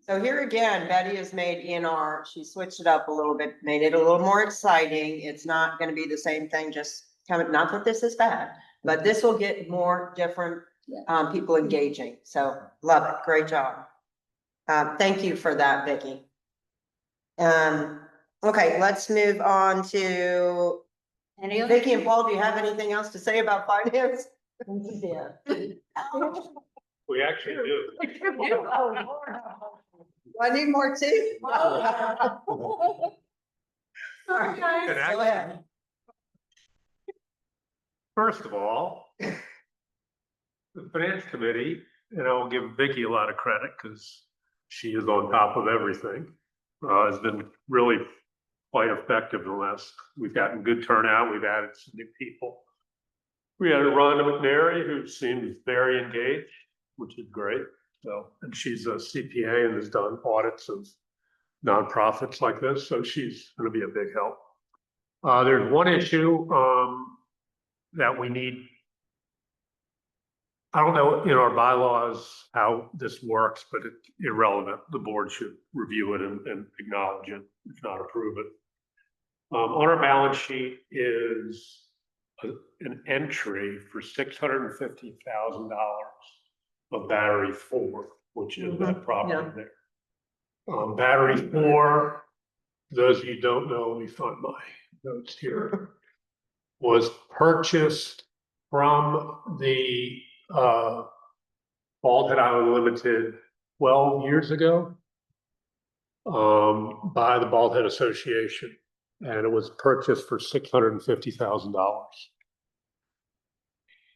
So here again, Betty has made ENR, she switched it up a little bit, made it a little more exciting. It's not gonna be the same thing, just coming, not that this is bad, but this will get more different people engaging. So love it. Great job. Thank you for that, Vicky. Okay, let's move on to Any other? Vicky and Paul. Do you have anything else to say about finance? We actually do. I need more tea. Sorry, guys. And Go ahead. First of all, the finance committee, and I'll give Vicky a lot of credit because she is on top of everything, has been really quite effective in the last, we've gotten good turnout, we've added some new people. We had Rhonda McNary, who seems very engaged, which is great. So, and she's a CPA and has done audits of nonprofits like this, so she's going to be a big help. There's one issue that we need. I don't know in our bylaws how this works, but it's irrelevant. The board should review it and acknowledge it, if not approve it. On our balance sheet is an entry for $650,000 of battery 4, which is that property there. Battery 4, those of you who don't know, let me find my notes here, was purchased from the Bald Head Island Limited 12 years ago by the Bald Head Association, and it was purchased for $650,000.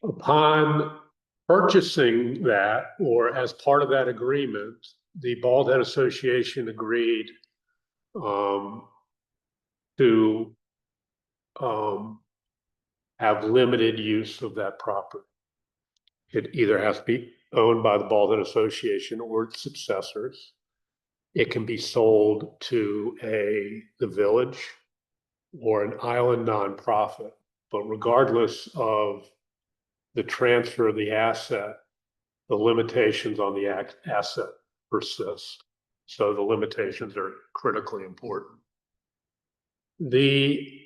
Upon purchasing that, or as part of that agreement, the Bald Head Association agreed to have limited use of that property. It either has to be owned by the Bald Head Association or its successors. It can be sold to the village or an island nonprofit. But regardless of the transfer of the asset, the limitations on the asset persist. So the limitations are critically important. The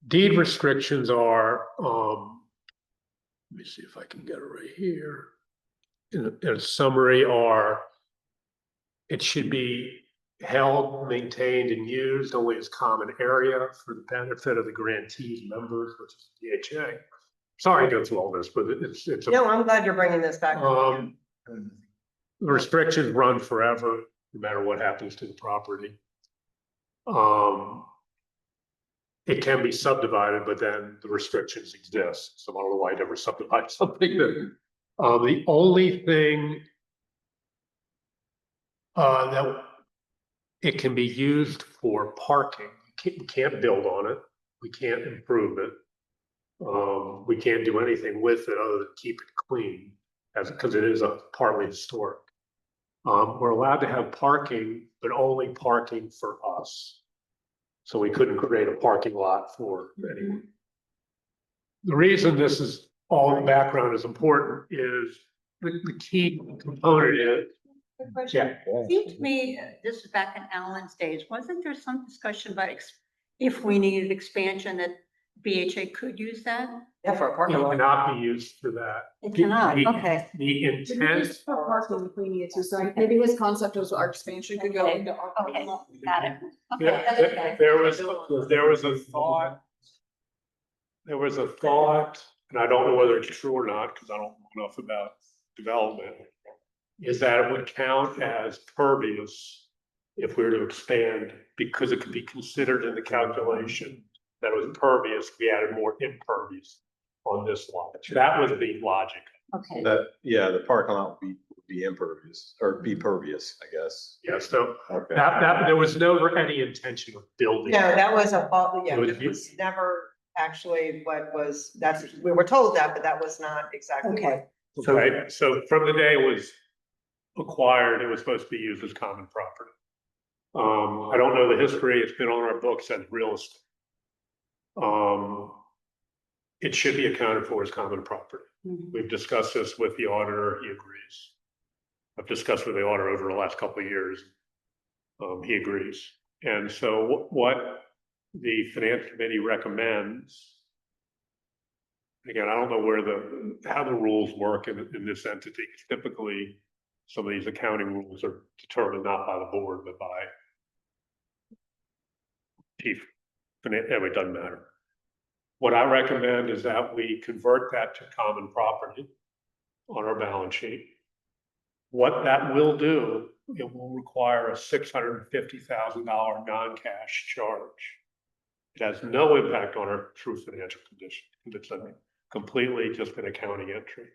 deed restrictions are, let me see if I can get it right here. In a summary are, it should be held, maintained, and used only as common area for the benefit of the grantee's members, which is the BHA. Sorry to go through all this, but it's. No, I'm glad you're bringing this back. The restrictions run forever, no matter what happens to the property. It can be subdivided, but then the restrictions exist. So I don't know why I'd ever subdivide something that, the only thing that it can be used for parking. We can't build on it. We can't improve it. We can't do anything with it other than keep it clean, because it is a partly historic. We're allowed to have parking, but only parking for us. So we couldn't create a parking lot for anyone. The reason this is all in the background is important is the key component is. Yeah. It seemed to me, this is back in Alan's days, wasn't there some discussion about if we needed expansion that BHA could use that? Yeah, for a It parking lot. cannot be used for that. It cannot, The- okay. The intent, For parking if we needed to, so maybe his concept was our expansion could go Okay. into our. Okay, got it. Okay, there that's okay. there was a thought. There was a thought, and I don't know whether it's true or not, because I don't know enough about development, is that it would count as pervious if we were to expand, because it could be considered in the calculation that it was pervious, we added more impervious on this lot. That was the logic. Okay. The parking lot would be impervious or be pervious, I guess. Yeah, so Okay. that there was never any intention of building. No, that was yeah, It was- it was never actually we were told that, but that was not exactly. Okay. Okay, so from the day it was acquired, it was supposed to be used as common property. I don't know the history, it's been on our books as real estate. It should be accounted for as common property. Mhm. We've discussed this with the auditor, he agrees. I've discussed with the auditor over the last couple of years. He agrees. And so what the finance committee recommends, again, I don't know how the rules work in this entity. Typically, some of these accounting rules are determined not by the board, but by chief. Anyway, it doesn't matter. What I recommend is that we convert that to common property on our balance sheet. What that will do, it will require a $650,000 non-cash charge. It has no impact on our true financial condition. It's completely just an accounting entry.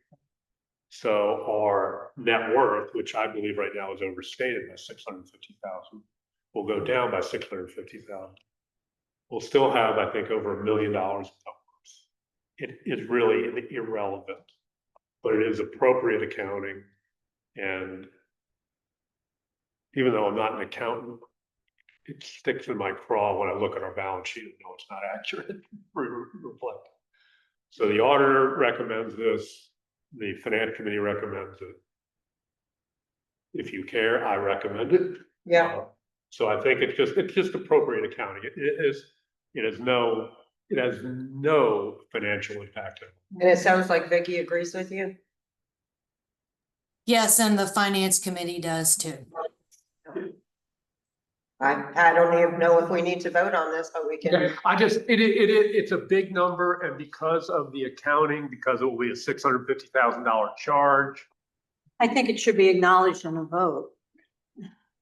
So our net worth, which I believe right now is overstated by 650,000, will go down by 650,000. We'll still have, I think, over $1 million in net worth. It is really irrelevant, but it is appropriate accounting. And even though I'm not an accountant, it sticks in my craw when I look at our balance sheet and know it's not accurate. Reflect. So the auditor recommends this. The finance committee recommends it. If you care, I recommend it. Yeah, So I think it's just appropriate accounting. It has no financial impact. and it sounds like Vicky agrees with you. Yes, and the finance committee does too. I don't even know if we need to vote on this, but we can. Yeah, it's a big number, and because of the accounting, because it will be a $650,000 charge. I think it should be acknowledged in a vote,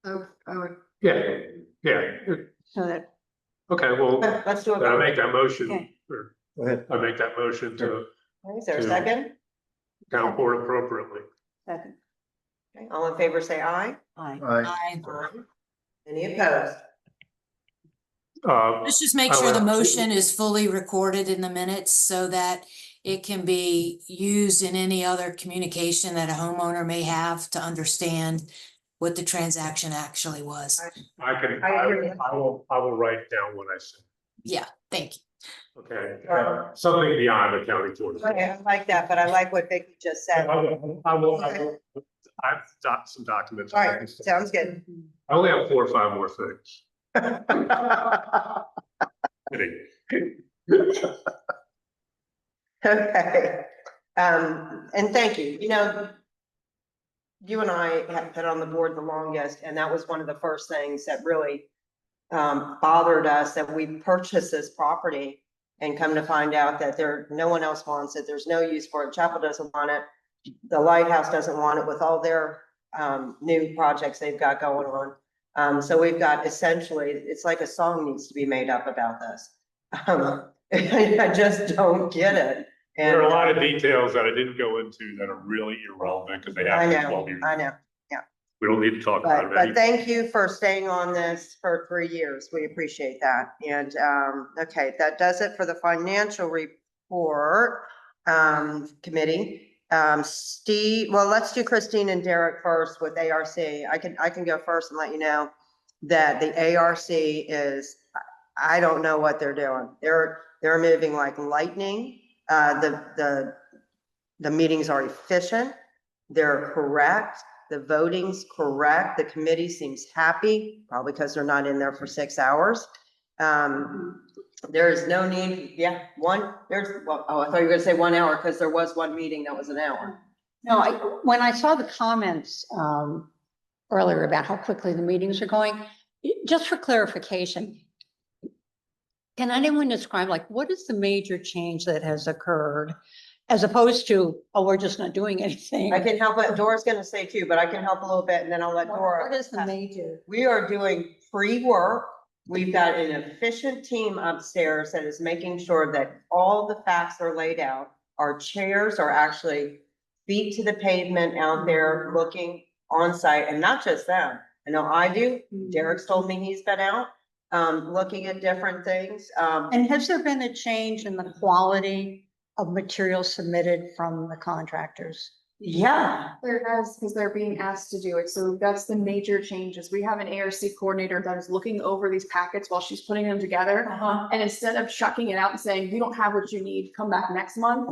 I would. Yeah. so that, Okay, well, Let's do a then I vote. make that motion, Okay. or Go ahead. I make that motion to, Is there a second? Town board appropriately. Second. Okay, all in favor, say aye. Aye. I Any opposed? Let's just make I sure the will- motion is fully recorded in the minutes so that it can be used in any other communication that a homeowner may have to understand what the transaction actually was. I can, I agree. I will write down what I said. Yeah, thank you. Okay, something beyond the county board. Okay, I like that, but I like what Vicky just said. I've got some documents. All right, sounds good. I only have 4 or 5 more things. Kidding. Okay, and thank you. You know, you and I have been on the board the longest, and that was one of the first things that really bothered us, that we purchased this property and come to find out that no one else wants it. There's no use for it. Chapel doesn't want it. The Lighthouse doesn't want it with all their new projects they've got going on. So we've got essentially, it's like a song needs to be made up about this. I just don't get it. And There are a lot of details that I didn't go into that are really irrelevant because they I happen know, 12 years. I know. We don't need to talk about But it. thank you for staying on this for 3 years. We appreciate that. And, okay, that does it for the financial report, committee. Steve, well, let's do Christine and Derek first with ARC. I can go first and let you know that the ARC is, I don't know what they're doing. They're moving like lightning. The meetings are efficient. They're correct. The voting's correct. The committee seems happy, probably because they're not in there for 6 hours. There is no need, I thought you were gonna say 1 hour because there was one meeting that was an hour. No, when I saw the comments earlier about how quickly the meetings are going, just for clarification, can anyone describe, like, what is the major change that has occurred as opposed to, oh, we're just not doing anything? I can help, Dora's gonna say too, but I can help a little bit and then I'll let Dora. What is the major? We are doing pre-work. We've got an efficient team upstairs that is making sure that all the facts are laid out. Our chairs are actually feet to the pavement out there looking on site, and not just them. I know I do. Derek's told me he's been out, looking at different things. And has there been a change in the quality of materials submitted from the contractors? Yeah, There has, because they're being asked to do it. So that's the major changes. We have an ARC coordinator that is looking over these packets while she's putting them together. And instead of chucking it out and saying, you don't have what you need, come back next month.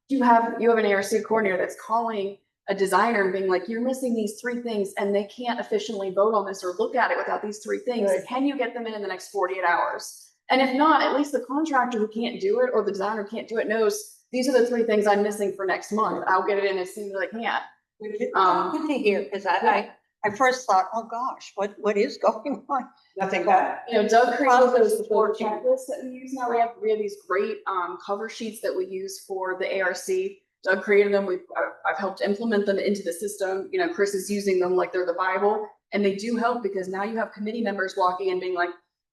You have an ARC coordinator that's calling a designer and being like, you're missing these 3 things and they can't efficiently vote on this or look at it without these 3 things. Right. Can you get them in the next 48 hours? And if not, at least the contractor who can't do it or the designer who can't do it knows these are the 3 things I'm missing for next month. I'll get it in as soon as I can. Good to hear, because I first thought, oh gosh, what is going on? nothing bad. You know, Doug created those support checklists that we use now. We have these great cover sheets that we use for the ARC. Doug created them. I've helped implement them into the system. You know, Chris is using them like they're the Bible, and they do help because now you have committee members walking in being like,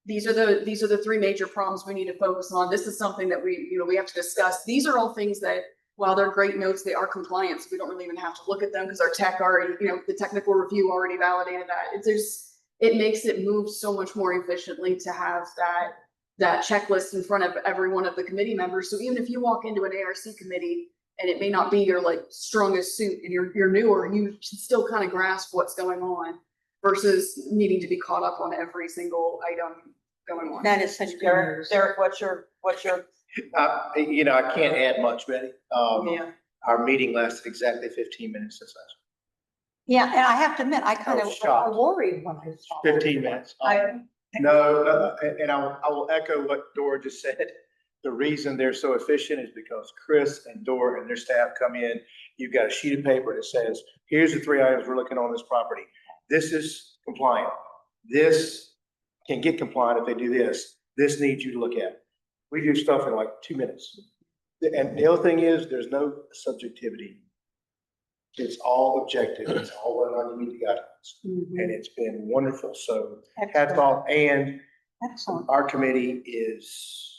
these are the 3 major problems we need to focus on. This is something that we have to discuss. These are all things that, while they're great notes, they are compliance. We don't really even have to look at them because our tech already, the technical review already validated that. It makes it move so much more efficiently to have that checklist in front of every one of the committee members. So even if you walk into an ARC committee and it may not be your like strongest suit and you're newer, you should still kind of grasp what's going on versus needing to be caught up on every single item going on. That is such good Derek, news. Derek, what's your, I can't add much, Betty. yeah, Our meeting lasted exactly 15 minutes this last. Yeah, and I have to admit, I kind of was shocked. worried when I saw. 15 minutes. No, and I will echo what Dora just said. The reason they're so efficient is because Chris and Dora and their staff come in. You've got a sheet of paper that says, here's the 3 items we're looking on this property. This is compliant. This can get compliant if they do this. This needs you to look at. We do stuff in like 2 minutes. And the other thing is, there's no subjectivity. It's all objective. It's all whether or not you meet the guidelines. And it's been wonderful. So hats off. And Excellent. our committee is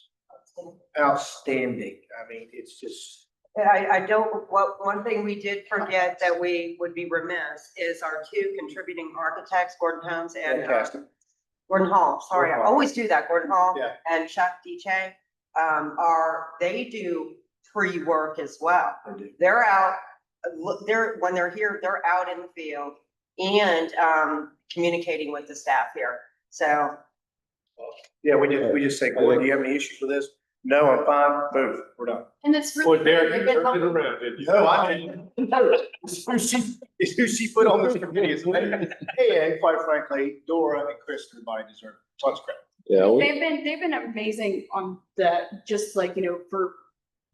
outstanding. I mean, it's just I don't, one thing we did forget that we would be remiss is our two contributing architects, Gordon Holmes and Fantastic. Gordon Hall, sorry, I Gordon Hall. always do that, Gordon Hall. Yeah. And Chuck DJ, they do pre-work as well. They do. They're out, when they're here, they're out in the field and, communicating with the staff here. So, Yeah, we just say, Gordon, do you have any issues with this? No, I'm fine. Boom, we're done. And it's Boy, really. Derek, they've you been turned it helpful. around, didn't you? No, I didn't. It's who she put on this committee. It's amazing. And quite frankly, Dora and Chris, everybody deserve tons of credit. Yeah, They've been amazing on that, just like, for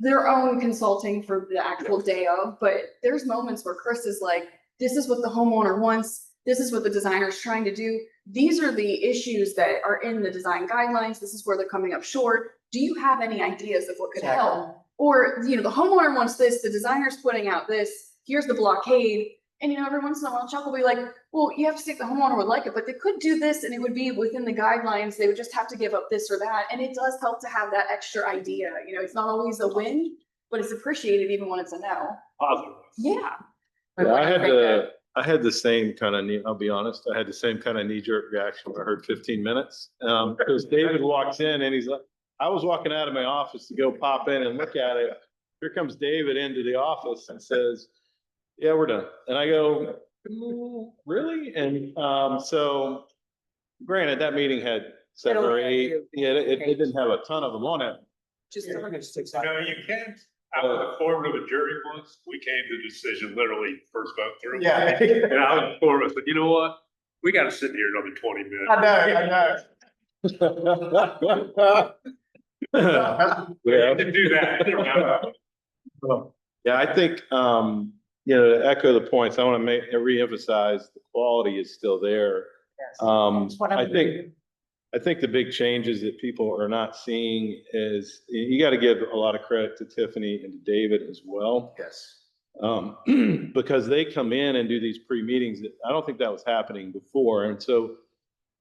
their own consulting for the actual day of, but there's moments where Chris is like, this is what the homeowner wants. This is what the designer's trying to do. These are the issues that are in the design guidelines. This is where they're coming up short. Do you have any ideas of what could help? Or, the homeowner wants this, the designer's putting out this, here's the blockade. And, every once in a while, Chuck will be like, well, you have to see if the homeowner would like it, but they could do this and it would be within the guidelines. They would just have to give up this or that. And it does help to have that extra idea. It's not always a win, but it's appreciated even when it's a no. Positive. Yeah. yeah, I had the same kind of, I'll be honest, I had the same kind of knee-jerk reaction when I heard 15 minutes. Because David walks in and he's like, I was walking out of my office to go pop in and look at it. Here comes David into the office and says, yeah, we're done. And I go, really? And so granted, that meeting had 7 or 8. Yeah, it didn't have a ton of them on it. Just No, you can't. I was informed of a jury once. We came to the decision literally first vote through. Yeah. And I was informed, I said, you know what? We got to sit here another 20 minutes. I know. We had to do that. Yeah, I think, to echo the points, I want to reemphasize the quality is still there. I think the big changes that people are not seeing is, you got to give a lot of credit to Tiffany and to David as well. Yes. Because they come in and do these pre-meetings. I don't think that was happening before. And so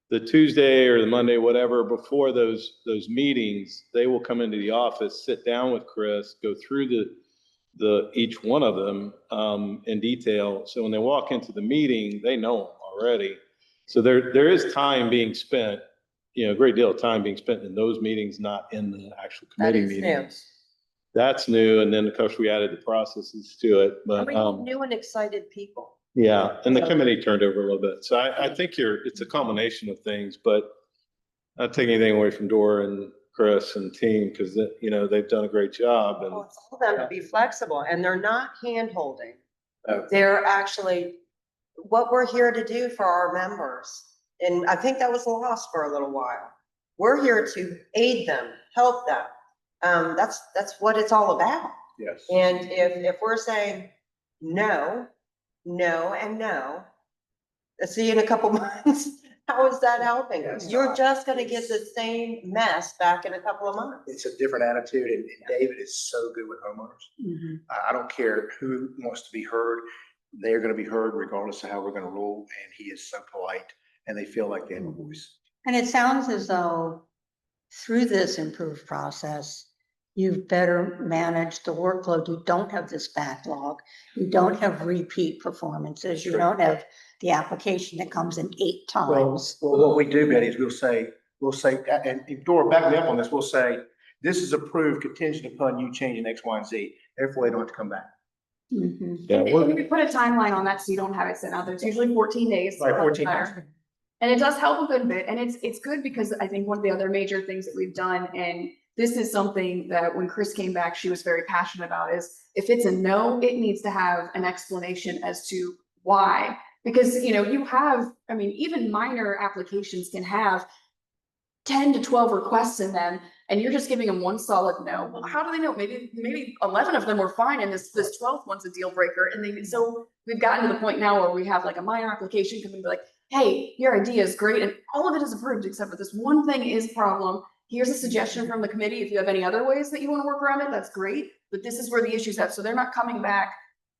the Tuesday or the Monday, whatever, before those meetings, they will come into the office, sit down with Chris, go through each one of them in detail. So when they walk into the meeting, they know them already. So there is time being spent, a great deal of time being spent in those meetings, not in the actual committee meetings. That's new. And then of course we added the processes to it, but new and excited people. yeah. And the committee turned over a little bit. So I think it's a combination of things, but not taking anything away from Dora and Chris and team, because they've done a great job. And It's all them to be flexible, and they're not hand holding. No. They're actually what we're here to do for our members. And I think that was lost for a little while. We're here to aid them, help them. That's what it's all about. Yes. And if we're saying no, and no, see you in a couple months, how is that helping? Yes. You're just gonna get the same mess back in a couple of months. It's a different attitude, and David is so good with homeowners. I don't care who wants to be heard. They're gonna be heard regardless of how we're gonna rule, and he is so polite, and they feel like they have a voice. And it sounds as though through this improved process, you've better managed the workload. You don't have this backlog. You don't have repeat performances. You don't have the application that comes in 8 times. Well, what we do, Betty, is we'll say, and Dora, back me up on this, we'll say, this is approved contingent upon you changing X, Y, and Z. Therefore, they don't have to come back. Mhm. yeah, And we put a timeline on that so you don't have it sent out. There's usually 14 days. Right, 14 days. And it does help a good bit. And it's good because I think one of the other major things that we've done, and this is something that when Chris came back, she was very passionate about, is if it's a no, it needs to have an explanation as to why. Because, you have, even minor applications can have 10 to 12 requests in them, and you're just giving them one solid no. Well, how do they know? Maybe 11 of them were fine, and this 12th one's a deal breaker. And so we've gotten to the point now where we have like a minor application come and be like, hey, your idea is great, and all of it is approved except for this one thing is a problem. Here's a suggestion from the committee. If you have any other ways that you want to work around it, that's great. But this is where the issues have. So they're not coming back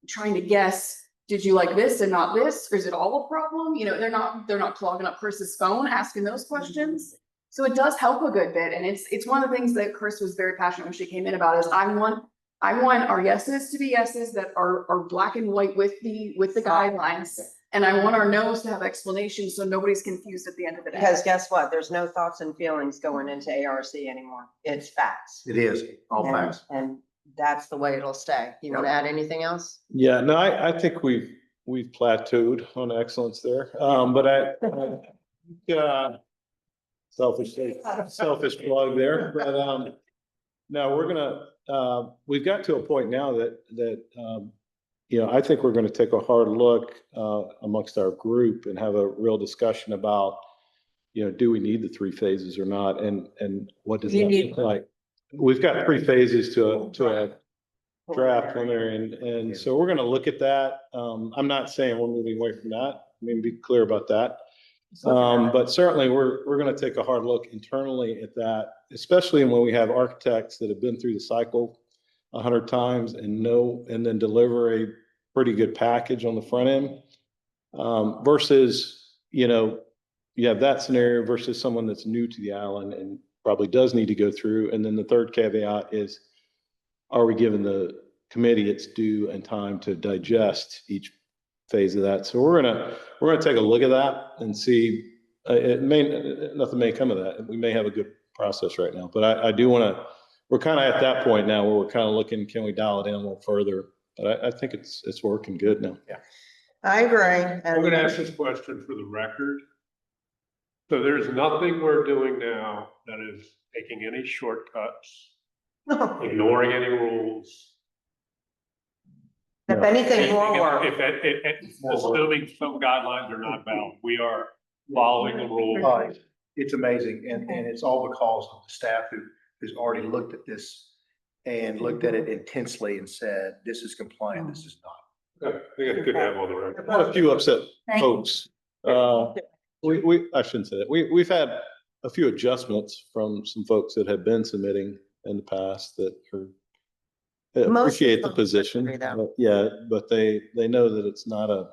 trying to guess, did you like this and not this? Or is it all a problem? They're not clogging up Chris's phone asking those questions. So it does help a good bit. And it's one of the things that Chris was very passionate when she came in about, is I want I want our yeses to be yeses that are black and white with the guidelines. And I want our no's to have explanations so nobody's confused at the end of the day. Because guess what? There's no thoughts and feelings going into ARC anymore. It's facts. It is, all And- facts. And that's the way it'll stay. You want to add anything else? Yeah, no, I think we've plateaued on excellence there. But selfish plug there, but, no, we're gonna, we've got to a point now that, I think we're gonna take a hard look, amongst our group and have a real discussion about, do we need the 3 phases or not? And what does that look like? We've got 3 phases to a draft preliminary, and so we're gonna look at that. I'm not saying we're moving away from that. I mean, be clear about that. But certainly we're gonna take a hard look internally at that, especially when we have architects that have been through the cycle 100 times and then deliver a pretty good package on the front end. Versus, you have that scenario versus someone that's new to the island and probably does need to go through. And then the third caveat is, are we giving the committee its due and time to digest each phase of that? So we're gonna take a look at that and see. Nothing may come of that. We may have a good process right now, but I do want to. We're kind of at that point now where we're kind of looking, can we dial it in a little further? But I think it's working good now. Yeah. I agree. I'm gonna ask this question for the record. So there's nothing we're doing now that is taking any shortcuts, ignoring any rules. If anything, more work. Assuming some guidelines are not valid, we are following the rules. Oh, it's amazing, and it's all because of the staff who's already looked at this and looked at it intensely and said, this is compliant, this is not. I think it's good to have on the record. Not a few upset folks. I shouldn't say that. We've had a few adjustments from some folks that have been submitting in the past that appreciate the position. But they know that it's not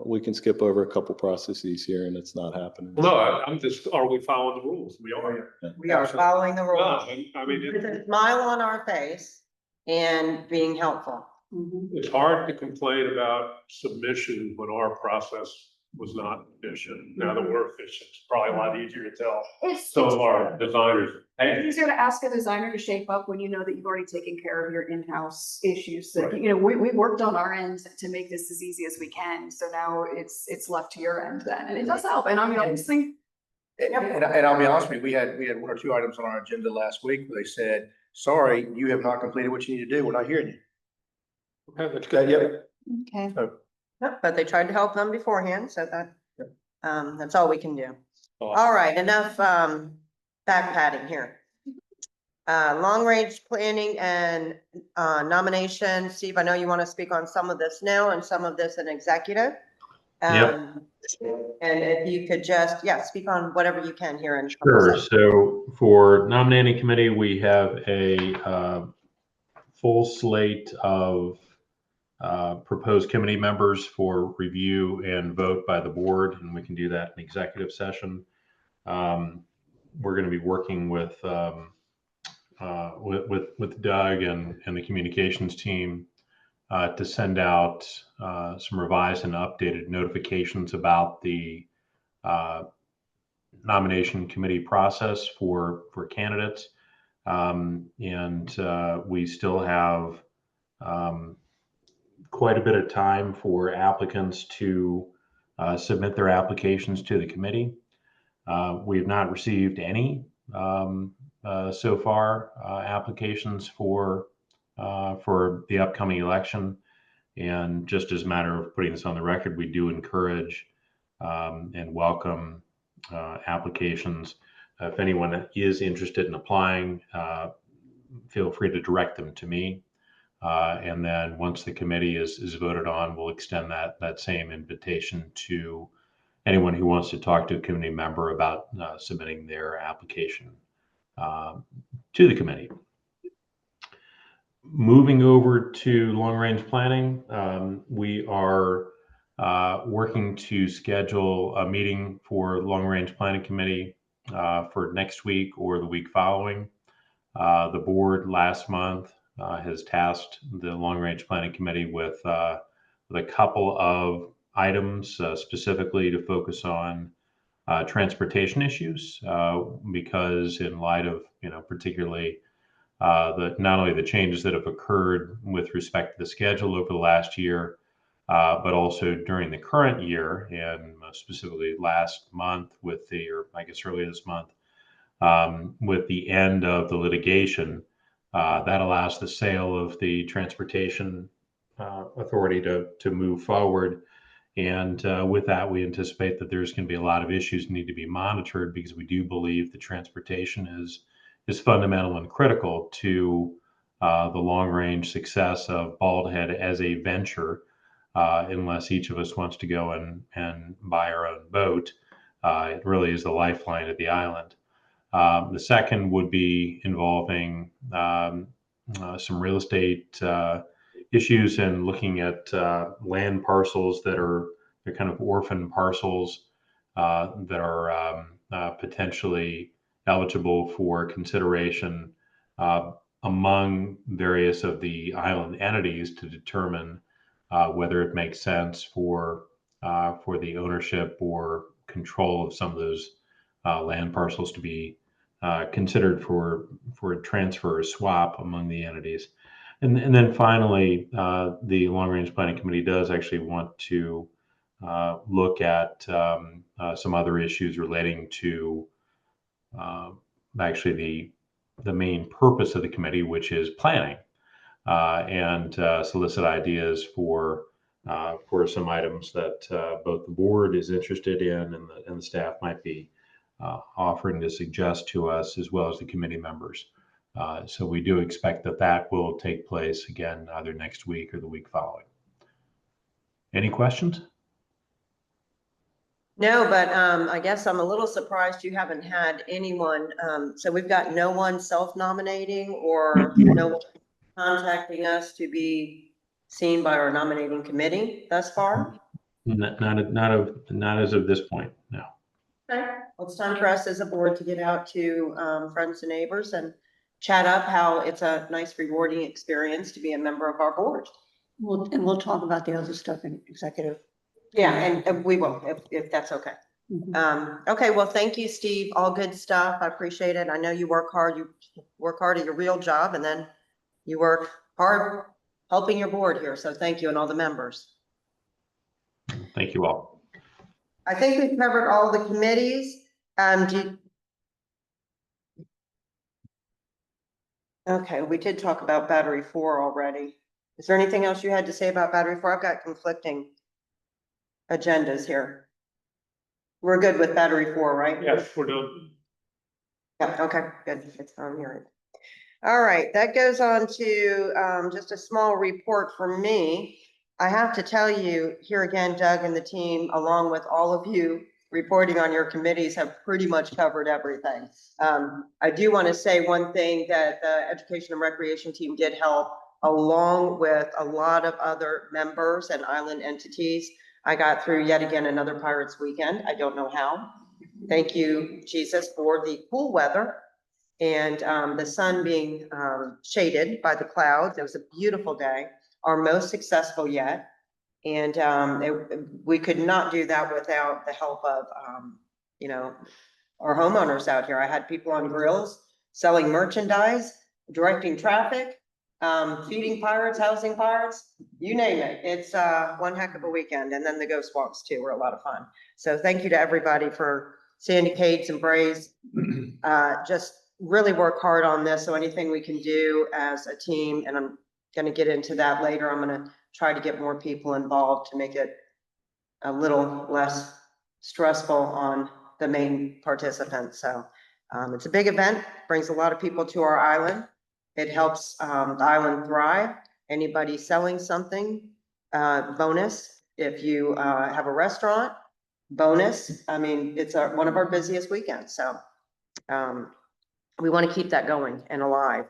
we can skip over a couple processes here and it's not happening. No, I'm just, are we following the rules? We are. We are following the No, rules. I mean, With a smile on our face and being helpful. it's hard to complain about submission when our process was not efficient. Now that we're efficient, it's probably a lot easier to tell some of our designers. It's Hey, easier to ask a designer to shape up when you know that you've already taken care of your in-house issues. That, Right. we worked on our end to make this as easy as we can. So now it's left to your end then, and it does help. And I mean, obviously, And I'll be honest with you, we had 1 or 2 items on our agenda last week where they said, sorry, you have not completed what you need to do. We're not hearing you. okay, that's good. Yep. Okay. Yep, but they tried to help them beforehand, so that's all we can do. Awesome. All right, enough back patting here. Long range planning and nomination. Steve, I know you want to speak on some of this now and some of this in executive. Yep. And if you could just, speak on whatever you can here in. Sure. So for nominating committee, we have a full slate of proposed committee members for review and vote by the board, and we can do that in executive session. We're going to be working with Doug and the communications team to send out some revised and updated notifications about the nomination committee process for candidates. And we still have quite a bit of time for applicants to submit their applications to the committee. We have not received any so far applications for the upcoming election. And just as a matter of putting this on the record, we do encourage and welcome applications. If anyone is interested in applying, feel free to direct them to me. And then once the committee is voted on, we'll extend that same invitation to anyone who wants to talk to a committee member about submitting their application to the committee. Moving over to long-range planning, we are working to schedule a meeting for long-range planning committee for next week or the week following. The board last month has tasked the Long Range Planning Committee with a couple of items specifically to focus on transportation issues, because in light of, particularly not only the changes that have occurred with respect to the schedule over the last year, but also during the current year, and specifically last month or I guess earlier this month, with the end of the litigation, that allows the sale of the transportation authority to move forward. And with that, we anticipate that there's going to be a lot of issues that need to be monitored, because we do believe that transportation is fundamental and critical to the long-range success of Bald Head as a venture. Unless each of us wants to go and buy our own boat, it really is the lifeline of the island. The second would be involving some real estate issues and looking at land parcels they're kind of orphan parcels that are potentially eligible for consideration among various of the island entities to determine whether it makes sense for the ownership or control of some of those land parcels to be considered for transfer or swap among the entities. And then finally, the Long Range Planning Committee does actually want to look at some other issues relating to actually the main purpose of the committee, which is planning, and solicit ideas for some items that both the board is interested in and the staff might be offering to suggest to us, as well as the committee members. So we do expect that will take place again either next week or the week following. Any questions? No, but I guess I'm a little surprised you haven't had anyone. So we've got no one self-nominating or no one contacting us to be seen by our nominating committee thus far. Not as of this point, no. Okay, well, it's time for us as a board to get out to friends and neighbors and chat up how it's a nice, rewarding experience to be a member of our board. We'll talk about the other stuff in executive. Yeah, and we will, if that's okay. Okay, well, thank you, Steve. All good stuff. I appreciate it. I know you work hard. You work hard at your real job, and then you work hard helping your board here. So thank you and all the members. Thank you all. I think we've covered all the committees. Okay, we did talk about battery 4 already. Is there anything else you had to say about battery 4? I've got conflicting agendas here. We're good with battery 4, right? Yes, we're done. Yeah, okay, good. It's on here. All right, that goes on to just a small report from me. I have to tell you here again, Doug and the team, along with all of you reporting on your committees, have pretty much covered everything. I do want to say one thing, that the Education and Recreation team did help, along with a lot of other members and island entities. I got through yet again another Pirates weekend. I don't know how. Thank you, Jesus, for the cool weather and the sun being shaded by the clouds. It was a beautiful day, our most successful yet. And we could not do that without the help of, our homeowners out here. I had people on grills selling merchandise, directing traffic, feeding pirates, housing pirates, you name it. It's one heck of a weekend. And then the ghost walks too were a lot of fun. So thank you to everybody for Sandy, Cates, and Brays. Just really work hard on this. So anything we can do as a team, and I'm going to get into that later. I'm going to try to get more people involved to make it a little less stressful on the main participants. So it's a big event, brings a lot of people to our island. It helps the island thrive. Anybody selling something, bonus. If you have a restaurant, bonus. I mean, it's one of our busiest weekends. So we want to keep that going and alive.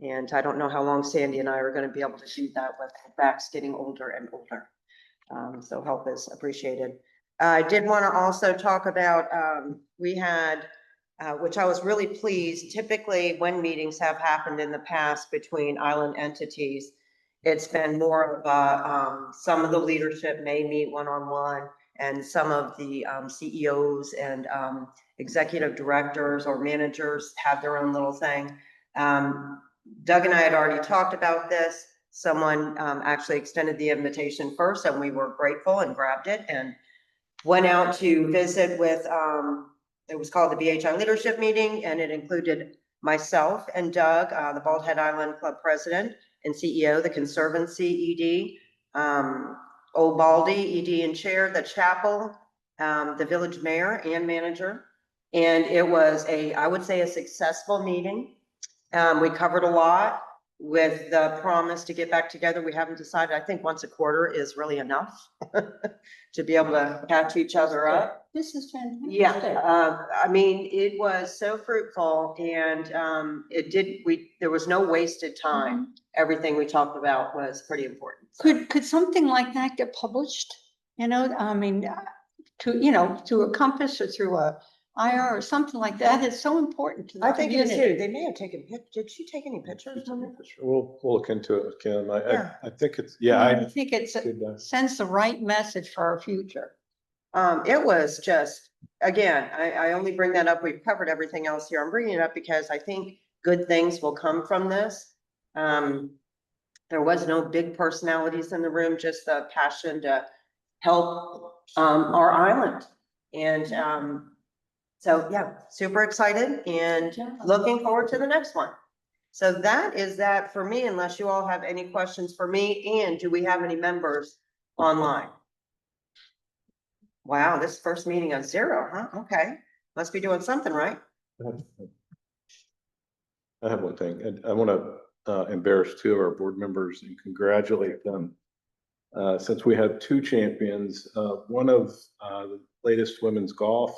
And I don't know how long Sandy and I are going to be able to do that with backs getting older and older. So help is appreciated. I did want to also talk about, we had which I was really pleased. Typically, when meetings have happened in the past between island entities, it's been more of some of the leadership may meet one-on-one, and some of the CEOs and executive directors or managers have their own little thing. Doug and I had already talked about this. Someone actually extended the invitation first, and we were grateful and grabbed it and went out to visit with, it was called the BHA Leadership Meeting, and it included myself and Doug, the Bald Head Island Club President and CEO, the Conservancy ED, Old Baldy ED and Chair, the Chapel, the Village Mayor and Manager. And it was I would say a successful meeting. We covered a lot with the promise to get back together. We haven't decided. I think once a quarter is really enough to be able to catch each other up. This is fantastic. Yeah, I mean, it was so fruitful, and there was no wasted time. Everything we talked about was pretty important. So. Could something like that get published? You know, I mean, through a Compass or through a IR or something like that is so important to the I think it is community. too. They may have taken did she take any pictures? We'll look into it, Kim. Yeah. I think it's, I think it Good, sends the right message for our future. It was just, again, I only bring that up. We've covered everything else here. I'm bringing it up because I think good things will come from this. There was no big personalities in the room, just the passion to help our island. And so, yeah, super excited and looking forward to the next one. So that is that for me, unless you all have any questions for me. And do we have any members online? Wow, this first meeting on 0, huh? Okay, must be doing something right. I have one thing, and I want to embarrass 2 of our board members and congratulate them. Since we had 2 champions, one of the latest women's golf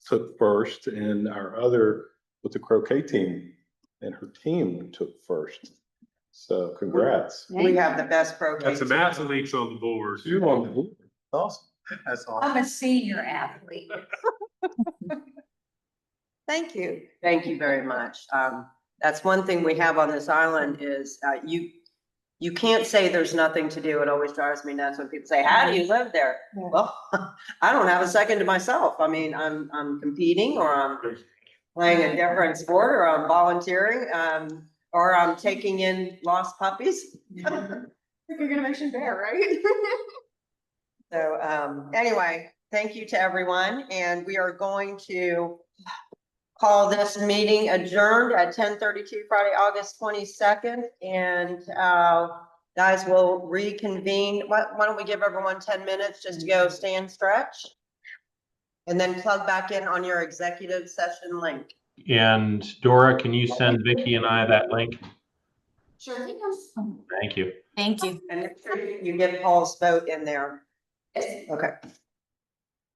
took first, and our other with the croquet team, and her team took first. So congrats. We have the best croquet. That's some athletes on the board. You on the board. Awesome. That's awesome. I'm a senior athlete. Thank you. Thank you very much. That's one thing we have on this island is you can't say there's nothing to do. It always drives me nuts when people say, how do you live there? Yeah. Well, I don't have a second to myself. I mean, I'm competing, or I'm playing a different sport, or I'm volunteering, or I'm taking in lost puppies. You're gonna mention bear, right? So anyway, thank you to everyone, and we are going to call this meeting adjourned at 10:32 Friday, August 22nd. And guys, we'll reconvene. Why don't we give everyone 10 minutes just to go stand, stretch, and then plug back in on your executive session link. And Dora, can you send Vicky and I that link? Sure. Thank you. Thank you. And make sure you get Paul's vote in there. Okay.